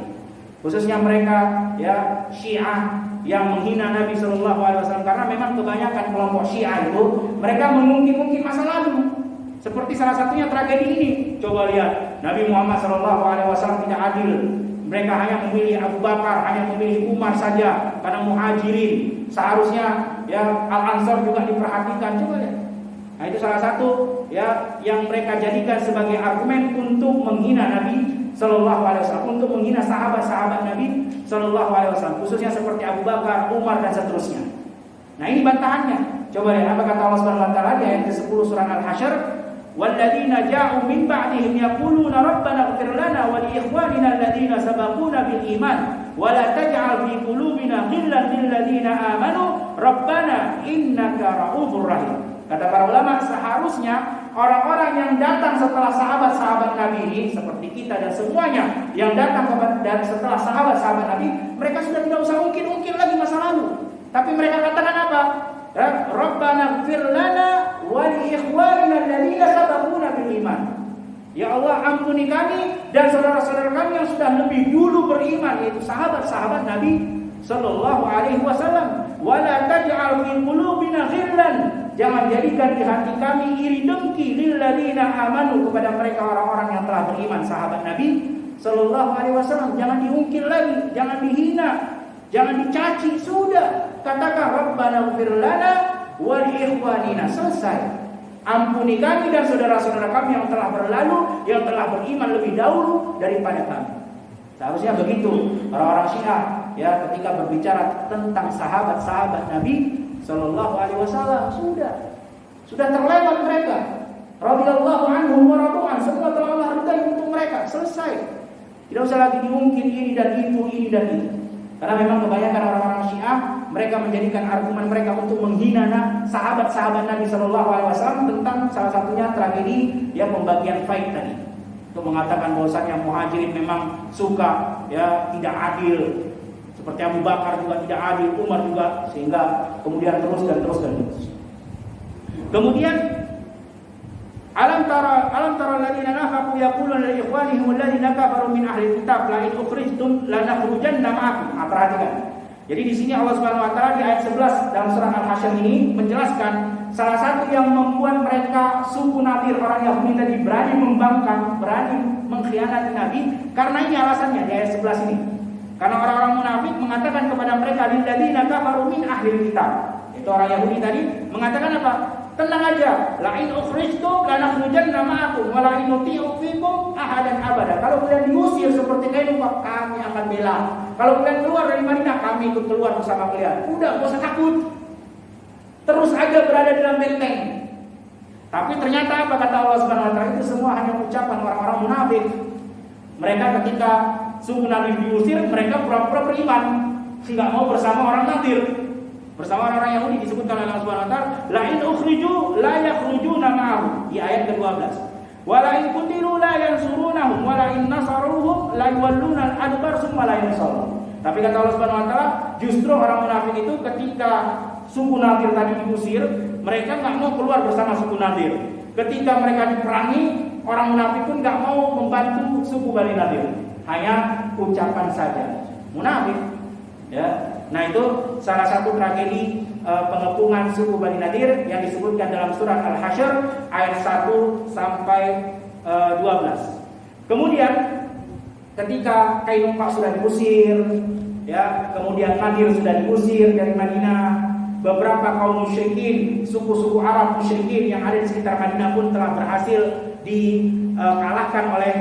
Khususnya mereka ya Syiah yang menghina Nabi SAW, karena memang kebanyakan kelompok Syiah itu mereka mengungkit-ungkit masa lalu. Seperti salah satunya tragedi ini. Coba lihat, Nabi Muhammad SAW tidak adil. Mereka hanya memilih Abu Bakar, hanya memilih Umar saja karena muhajirin. Seharusnya ya Al-Ansar juga diperhatikan. Coba lihat. Nah, itu salah satu ya yang mereka jadikan sebagai argumen untuk menghina Nabi Sallallahu Alaihi Wasallam, untuk menghina sahabat-sahabat Nabi Sallallahu Alaihi Wasallam, khususnya seperti Abu Bakar, Umar dan seterusnya. Nah, ini bantahannya. Coba lihat apa kata Allah Subhanahu Wa Taala di ayat ke-10 surah Al-Hasyr. Walladzina ja'u min ba'dihim yaquluna rabbana ighfir lana wa li ikhwanina alladzina sabaquna bil iman wa la taj'al fi qulubina ghillan lil ladzina amanu rabbana innaka ra'ufur rahim. Kata para ulama, seharusnya orang-orang yang datang setelah sahabat-sahabat Nabi ini, seperti kita dan semuanya yang datang dan setelah sahabat-sahabat Nabi, mereka sudah tidak usah ungkit-ungkit lagi masa lalu. Tapi mereka katakan apa? Rabbana ighfir lana wa li ikhwanina alladzina sabaquna bil iman. Ya Allah, ampuni kami dan saudara-saudara kami yang sudah lebih dulu beriman, yaitu sahabat-sahabat Nabi sallallahu alaihi wasallam. Wa la taj'al fi qulubina ghillan, jangan jadikan di hati kami iri dengki lil ladzina amanu, kepada mereka orang-orang yang telah beriman, sahabat Nabi sallallahu alaihi wasallam. Jangan diungkit lagi, jangan dihina, jangan dicaci, sudah. Katakan Rabbana ighfir lana wa li ikhwanina, selesai. Ampuni kami dan saudara-saudara kami yang telah berlalu, yang telah beriman lebih dahulu daripada kami. Seharusnya begitu orang-orang Syiah ya ketika berbicara tentang sahabat-sahabat Nabi Sallallahu Alaihi Wasallam, sudah terlewat mereka. Radhiyallahu anhum wa radu'an, semua telah Allah ridai untuk mereka, selesai. Tidak usah lagi diungkit ini dan itu, ini dan itu. Karena memang kebanyakan orang-orang Syiah mereka menjadikan argumen mereka untuk menghina sahabat-sahabat Nabi Sallallahu Alaihi Wasallam tentang salah satunya tragedi yang pembagian faid tadi. Untuk mengatakan bahwasanya muhajirin memang suka ya tidak adil, seperti Abu Bakar juga tidak adil, Umar juga, sehingga kemudian terus. Kemudian alam tara alladziina nafaqu yaquluna li ikhwanihim alladziina kafaru min ahli kitab la in ukhrijtum lanakhrujanna ma'akum. Perhatikan. Jadi di sini Allah Subhanahu wa taala di ayat 11 dalam surah Al-Hasyr ini menjelaskan salah satu yang membuat mereka suku Nadir, orang Yahudi tadi, berani membangkang, berani mengkhianati Nabi, karena ini alasannya di ayat 11 ini. Karena orang-orang munafik mengatakan kepada mereka lilladzina kafaru min ahli kitab. Itu orang Yahudi tadi mengatakan apa? Tenang aja, la in ukhrijtum lanakhrujanna ma'akum wa la in nuti'u fikum ahadan abada. Kalau kalian diusir seperti Kainuqa, kami akan bela. Kalau kalian keluar dari Madinah, kami ikut keluar bersama kalian. Udah, enggak usah takut. Terus aja berada dalam benteng. Tapi ternyata apa kata Allah Subhanahu wa taala, itu semua hanya ucapan orang-orang munafik. Mereka ketika suku Nabi diusir, mereka pura-pura beriman, sehingga mau bersama orang Nadir. Bersama orang Yahudi disebutkan oleh Allah Subhanahu wa taala, la in ukhriju la yakhrujuna ma'ahu, di ayat ke-12. Wala in qutilu la yansurunahum wala in nasaruhum la yawalluna al-adbar summa la yansarun. Tapi kata Allah Subhanahu wa taala, justru orang munafik itu ketika suku Nadir tadi diusir, mereka enggak mau keluar bersama suku Nadir. Ketika mereka diperangi, orang munafik pun enggak mau membantu suku Bani Nadir. Hanya ucapan saja. Munafik. Ya. Nah, itu salah satu tragedi pengepungan suku Bani Nadir yang disebutkan dalam surat Al-Hasyr ayat 1 sampai 12. Kemudian ketika Qainuqa sudah diusir, ya, kemudian Nadir sudah diusir dari Madinah, beberapa kaum musyrikin, suku-suku Arab musyrikin yang ada di sekitar Madinah pun telah berhasil dikalahkan oleh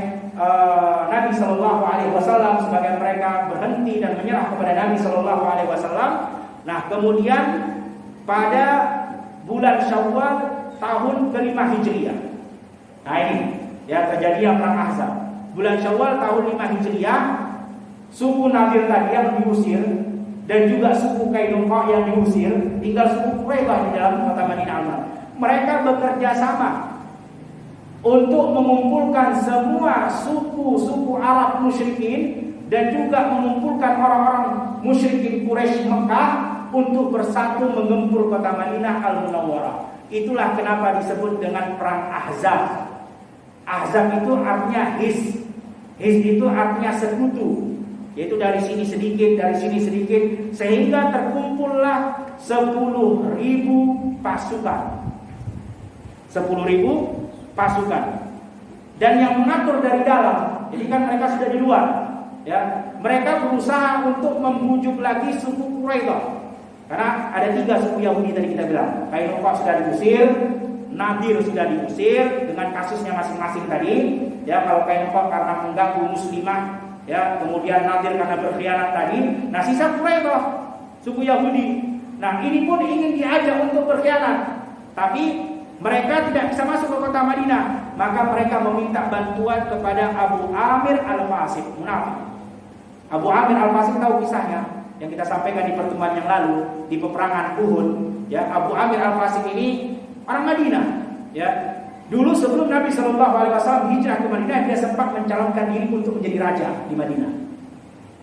Nabi Shallallahu Alaihi Wasallam, sebagian mereka berhenti dan menyerah kepada Nabi Shallallahu Alaihi Wasallam. Nah, kemudian pada bulan Syawal tahun ke-5 Hijriah, nah ini ya terjadi perang Ahzab. Bulan Syawal tahun 5 Hijriah, suku Nadir tadi yang diusir dan juga suku Qainuqa yang diusir, tinggal suku Quraidah di dalam kota Madinah. Mereka bekerja sama untuk mengumpulkan semua suku-suku Arab musyrikin dan juga mengumpulkan orang-orang musyrikin Quraisy Mekah untuk bersatu menggempur kota Madinah Al-Munawwarah. Itulah kenapa disebut dengan perang Ahzab. Ahzab itu artinya hizb. Hizb itu artinya sekutu, yaitu dari sini sedikit, dari sini sedikit, sehingga terkumpullah 10.000 pasukan. 10.000 pasukan. Dan yang mengatur dari dalam, jadi kan mereka sudah di luar, ya. Mereka berusaha untuk membujuk lagi suku Quraidah. Karena ada 3 suku Yahudi tadi kita bilang. Qainuqa sudah diusir, Nadir sudah diusir dengan kasusnya masing-masing tadi. Ya, kalau Qainuqa karena mengganggu muslimah, ya, kemudian Nadir karena berkhianat tadi. Nah, sisa Quraidah, suku Yahudi. Nah, ini pun ingin diajak untuk berkhianat, tapi mereka tidak bisa masuk ke kota Madinah. Maka mereka meminta bantuan kepada Abu Amir Al-Fasik, munafik. Abu Amir Al-Fasik tahu kisahnya yang kita sampaikan di pertemuan yang lalu di peperangan Uhud. Ya, Abu Amir Al-Fasik ini orang Madinah. Ya, dulu sebelum Nabi Shallallahu Alaihi Wasallam hijrah ke Madinah, dia sempat mencalonkan diri untuk menjadi raja di Madinah.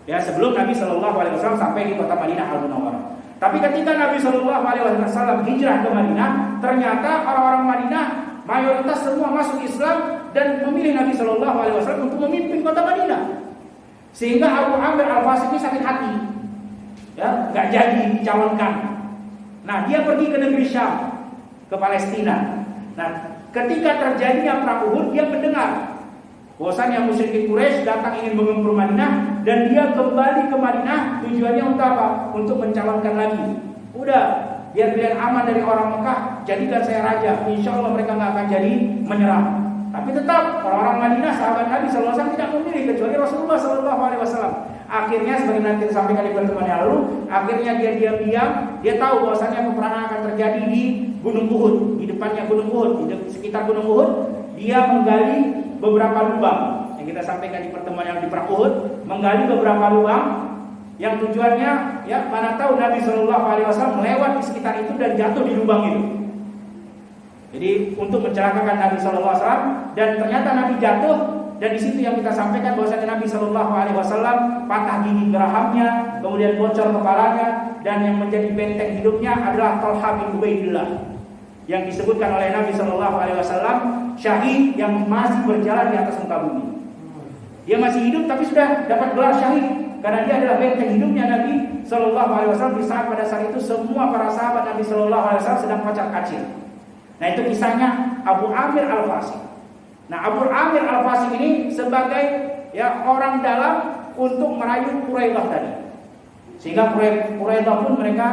Ya, sebelum Nabi Shallallahu Alaihi Wasallam sampai di kota Madinah Al-Munawwarah. Tapi ketika Nabi Shallallahu Alaihi Wasallam hijrah ke Madinah, ternyata orang-orang Madinah mayoritas semua masuk Islam dan memilih Nabi Shallallahu Alaihi Wasallam untuk memimpin kota Madinah. Sehingga Abu Amir Al-Fasik ini sakit hati, ya, nggak jadi dicalonkan. Nah, dia pergi ke negeri Syam, ke Palestina. Nah, ketika terjadinya perang Uhud, dia mendengar bahwasanya musyrikin Quraisy datang ingin menggempur Madinah, dan dia kembali ke Madinah tujuannya untuk apa? Untuk mencalonkan lagi. Udah, biar kalian aman dari orang Mekah, jadikan saya raja. Insya Allah mereka nggak akan jadi menyerang. Tapi tetap orang-orang Madinah, sahabat Nabi SAW tidak memilih kecuali Rasulullah SAW. Akhirnya sebagai nanti disampaikan di pertemuan yang lalu, akhirnya dia diam-diam, dia tahu bahwasanya peperangan akan terjadi di Gunung Uhud, di depannya Gunung Uhud, di sekitar Gunung Uhud. Dia menggali beberapa lubang yang kita sampaikan di pertemuan yang di perang Uhud, menggali beberapa lubang yang tujuannya, ya, mana tahu Nabi Shallallahu Alaihi Wasallam melewat di sekitar itu dan jatuh di lubang itu. Jadi untuk mencelakakan Nabi Shallallahu Alaihi Wasallam, dan ternyata Nabi jatuh, dan di situ yang kita sampaikan bahwasanya Nabi Shallallahu Alaihi Wasallam patah gigi gerahamnya, kemudian bocor kepalanya, dan yang menjadi benteng hidupnya adalah Talha bin Ubaidillah, yang disebutkan oleh Nabi Shallallahu Alaihi Wasallam syahid yang masih berjalan di atas muka bumi. Dia masih hidup tapi sudah dapat gelar syahid karena dia adalah benteng hidupnya Nabi Shallallahu Alaihi Wasallam di saat pada saat itu semua para sahabat Nabi Shallallahu Alaihi Wasallam sedang kocar-kacir. Nah, itu kisahnya Abu Amir Al-Fasik. Nah, Abu Amir Al-Fasik ini sebagai, ya, orang dalam untuk merayu Quraidah tadi. Sehingga Quraidah pun mereka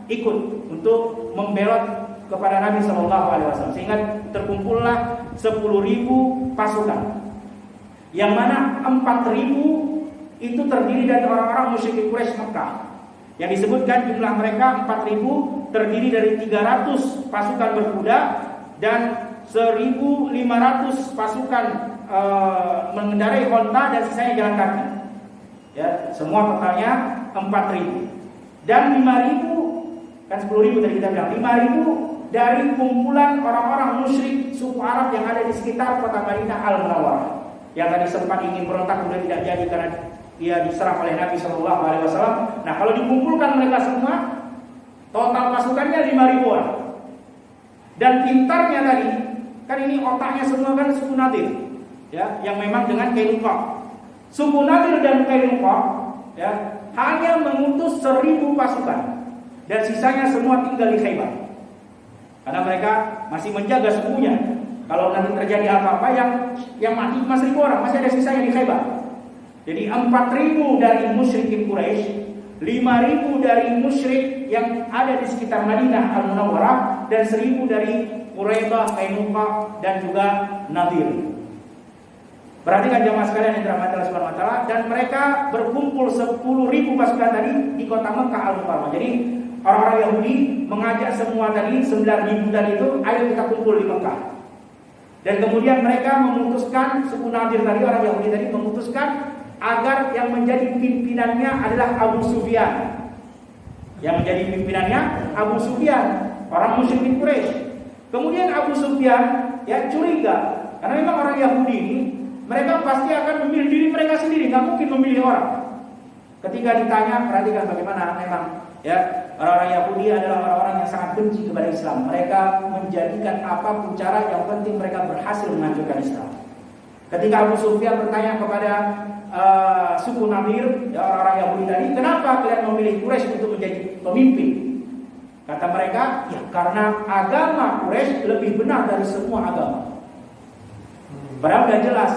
ikut untuk membelot kepada Nabi Shallallahu Alaihi Wasallam, sehingga terkumpullah 10.000 pasukan, yang mana 4.000 itu terdiri dari orang-orang musyrik Quraisy Mekah. Yang disebutkan jumlah mereka 4.000 terdiri dari 300 pasukan berkuda dan 1.500 pasukan mengendarai onta dan sisanya jalan kaki. Ya, semua totalnya 4.000 dan 5.000, kan 10.000 tadi kita bilang, 5.000 dari kumpulan orang-orang musyrik suku Arab yang ada di sekitar kota Madinah Al-Munawwarah. Yang tadi sempat ingin berontak sudah tidak jadi karena dia diserang oleh Nabi Shallallahu Alaihi Wasallam. Nah, kalau dikumpulkan mereka semua, total pasukannya 5.000-an. Dan pintarnya tadi, kan ini otaknya semua kan suku Nadir, ya, yang memang dengan Kainuqa. Suku Nadir dan Kainuqa, ya, hanya mengutus 1.000 pasukan dan sisanya semua tinggal di Khaybar. Karena mereka masih menjaga sukunya. Kalau nanti terjadi apa-apa yang mati cuma 1.000 orang, masih ada sisanya di Khaybar. Jadi 4.000 dari musyrikin Quraisy, 5.000 dari musyrik yang ada di sekitar Madinah Al-Munawwarah, dan 1.000 dari Quraidah, Kainuqa dan juga Nadir. Perhatikan jamaah sekalian yang dirahmati Allah Subhanahu wa taala, dan mereka berkumpul 10.000 pasukan tadi di kota Mekah Al-Mukarramah. Jadi orang-orang Yahudi mengajak semua tadi 9.000 tadi itu, ayo kita kumpul di Mekah. Dan kemudian mereka memutuskan, suku Nadir tadi, orang Yahudi tadi memutuskan agar yang menjadi pimpinannya adalah Abu Sufyan. Yang menjadi pimpinannya Abu Sufyan, orang musyrikin Quraisy. Kemudian Abu Sufyan ya curiga, karena memang orang Yahudi ini mereka pasti akan memilih diri mereka sendiri, nggak mungkin memilih orang. Ketika ditanya, perhatikan bagaimana memang ya orang-orang Yahudi adalah orang-orang yang sangat benci kepada Islam. Mereka menjadikan apapun cara, yang penting mereka berhasil menghancurkan Islam. Ketika Abu Sufyan bertanya kepada suku Nadir, ya, orang-orang Yahudi tadi, kenapa kalian memilih Quraisy untuk menjadi pemimpin? Kata mereka, ya karena agama Quraisy lebih benar dari semua agama. Padahal sudah jelas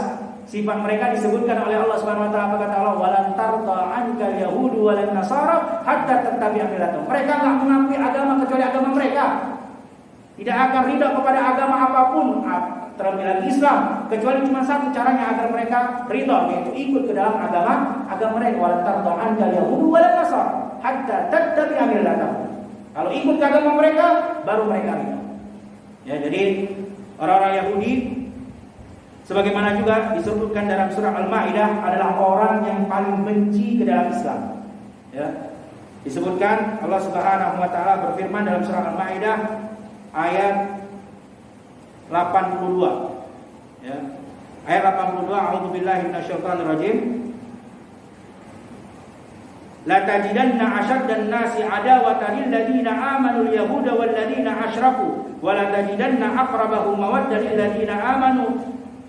sifat mereka disebutkan oleh Allah Subhanahu wa taala. Kata Allah, "Walan tarda anka yahudu walan nasara hatta tattabi'a millatahum." Mereka enggak mengakui agama kecuali agama mereka. Tidak akan ridha kepada agama apapun, terlebih lagi Islam, kecuali cuma satu caranya agar mereka ridha, yaitu ikut ke dalam agama mereka. "Walan tarda anka yahudu walan nasara hatta tattabi'a millatahum." Kalau ikut ke agama mereka, baru mereka ridha. Ya, jadi orang-orang Yahudi, sebagaimana juga disebutkan dalam surah Al-Maidah, adalah orang yang paling benci ke dalam Islam. Ya. Disebutkan Allah Subhanahu wa taala berfirman dalam surah Al-Maidah ayat 82. Ya. Ayat 82, A'udzubillahi minasyaitonir rajim. La tajidanna asyaddan nasi adawatan lil ladzina amanu al-yahuda wal ladzina asyraku wa la tajidanna aqrabahum mawaddah lil ladzina amanu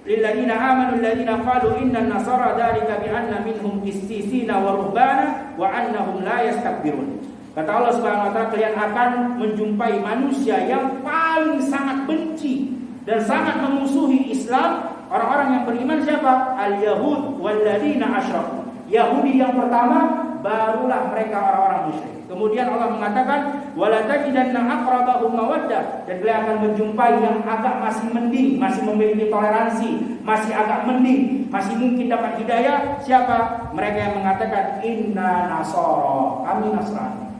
lilladzina amanu alladzina qalu innan nasara dzalika bi anna minhum qissisina wa ruhbana wa annahum la yastakbirun. Kata Allah Subhanahu wa taala, kalian akan menjumpai manusia yang paling sangat benci dan sangat memusuhi Islam. Orang-orang yang beriman siapa? Al-yahud walladzina asyraku. Yahudi yang pertama, barulah mereka orang-orang musyrik. Kemudian Allah mengatakan, wala tajidanna aqrabahum mawaddah, dan kalian akan menjumpai yang agak masih mending, masih memiliki toleransi, masih agak mending, masih mungkin dapat hidayah. Siapa? Mereka yang mengatakan inna nasara, kami Nasrani.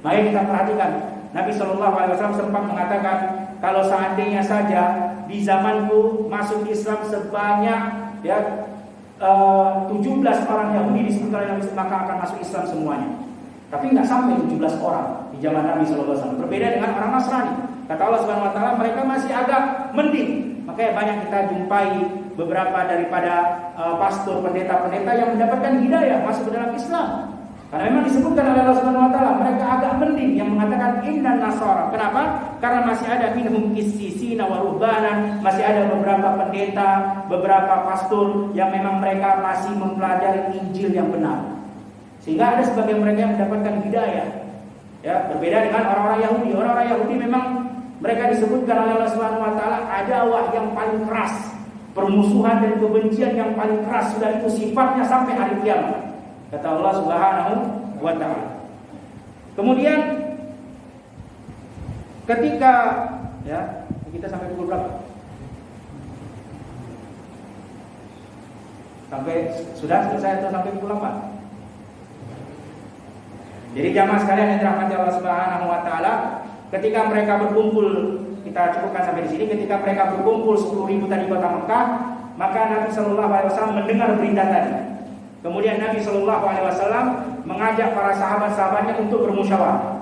Mari kita perhatikan, Nabi Shallallahu Alaihi Wasallam sempat mengatakan, kalau seandainya saja di zamanku masuk Islam sebanyak 17 orang Yahudi di sekitar Nabi, maka akan masuk Islam semuanya. Tapi nggak sampai 17 orang di zaman Nabi Sallallahu Alaihi Wasallam. Berbeda dengan orang Nasrani. Kata Allah Subhanahu Wa Taala, mereka masih agak mending. Makanya banyak kita jumpai beberapa daripada pastor, pendeta-pendeta yang mendapatkan hidayah masuk ke dalam Islam. Karena memang disebutkan oleh Allah Subhanahu Wa Taala, mereka agak mending yang mengatakan innan nasara. Kenapa? Karena masih ada minhum qissisina wa ruhbanan, masih ada beberapa pendeta, beberapa pastor yang memang mereka masih mempelajari Injil yang benar. Sehingga ada sebagian mereka yang mendapatkan hidayah. Ya, berbeda dengan orang-orang Yahudi. Orang-orang Yahudi memang mereka disebutkan oleh Allah Subhanahu Wa Taala adawah yang paling keras, permusuhan dan kebencian yang paling keras, sudah itu sifatnya sampai hari kiamat. Kata Allah Subhanahu wa taala. Kemudian ketika kita sampai pukul berapa? Sudah selesai atau sampai pukul 8? Jadi jamaah sekalian yang dirahmati Allah Subhanahu wa taala, ketika mereka berkumpul, kita cukupkan sampai di sini, ketika mereka berkumpul 10.000 tadi kota Mekah, maka Nabi sallallahu alaihi wasallam mendengar berita tadi. Kemudian Nabi sallallahu alaihi wasallam mengajak para sahabat-sahabatnya untuk bermusyawarah.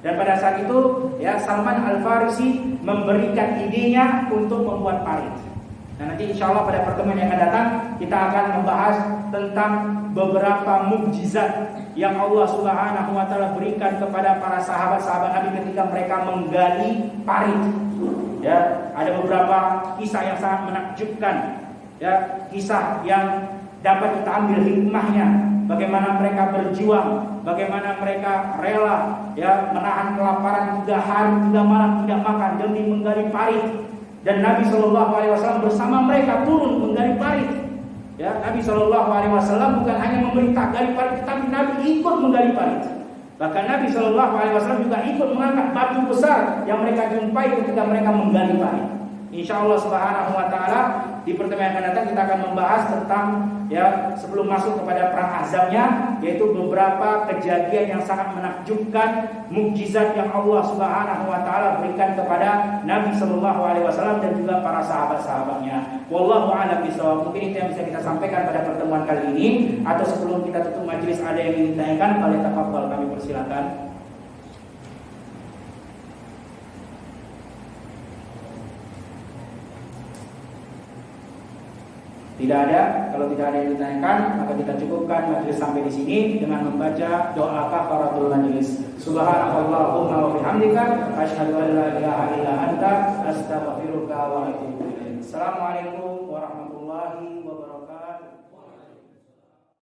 Dan pada saat itu ya Salman Al-Farisi memberikan idenya untuk membuat parit. Nah, nanti insya Allah pada pertemuan yang akan datang kita akan membahas tentang beberapa mukjizat yang Allah Subhanahu wa taala berikan kepada para sahabat-sahabat Nabi ketika mereka menggali parit. Ya, ada beberapa kisah yang sangat menakjubkan. Ya, kisah yang dapat kita ambil hikmahnya, bagaimana mereka berjuang, bagaimana mereka rela ya menahan kelaparan 3 hari 3 malam tidak makan demi menggali parit. Dan Nabi SAW bersama mereka turun menggali parit. Ya, Nabi SAW bukan hanya memerintah gali parit, tetapi Nabi ikut menggali parit. Bahkan Nabi SAW juga ikut mengangkat batu besar yang mereka jumpai ketika mereka menggali parit. Insya Allah Subhanahu wa taala di pertemuan yang akan datang kita akan membahas tentang ya sebelum masuk kepada perang Ahzabnya, yaitu beberapa kejadian yang sangat menakjubkan, mukjizat yang Allah Subhanahu wa taala berikan kepada Nabi sallallahu alaihi wasallam dan juga para sahabat-sahabatnya. Wallahu a'lam bishawab. Mungkin itu yang bisa kita sampaikan pada pertemuan kali ini, atau sebelum kita tutup majelis ada yang ingin ditanyakan, boleh tafadhol, kami persilakan. Tidak ada. Kalau tidak ada yang ditanyakan, maka kita cukupkan majelis sampai di sini dengan membaca doa kafaratul majelis. Subhanallahumma wa bihamdika asyhadu an la ilaha illa anta astaghfiruka wa atubu ilaik. Assalamualaikum warahmatullahi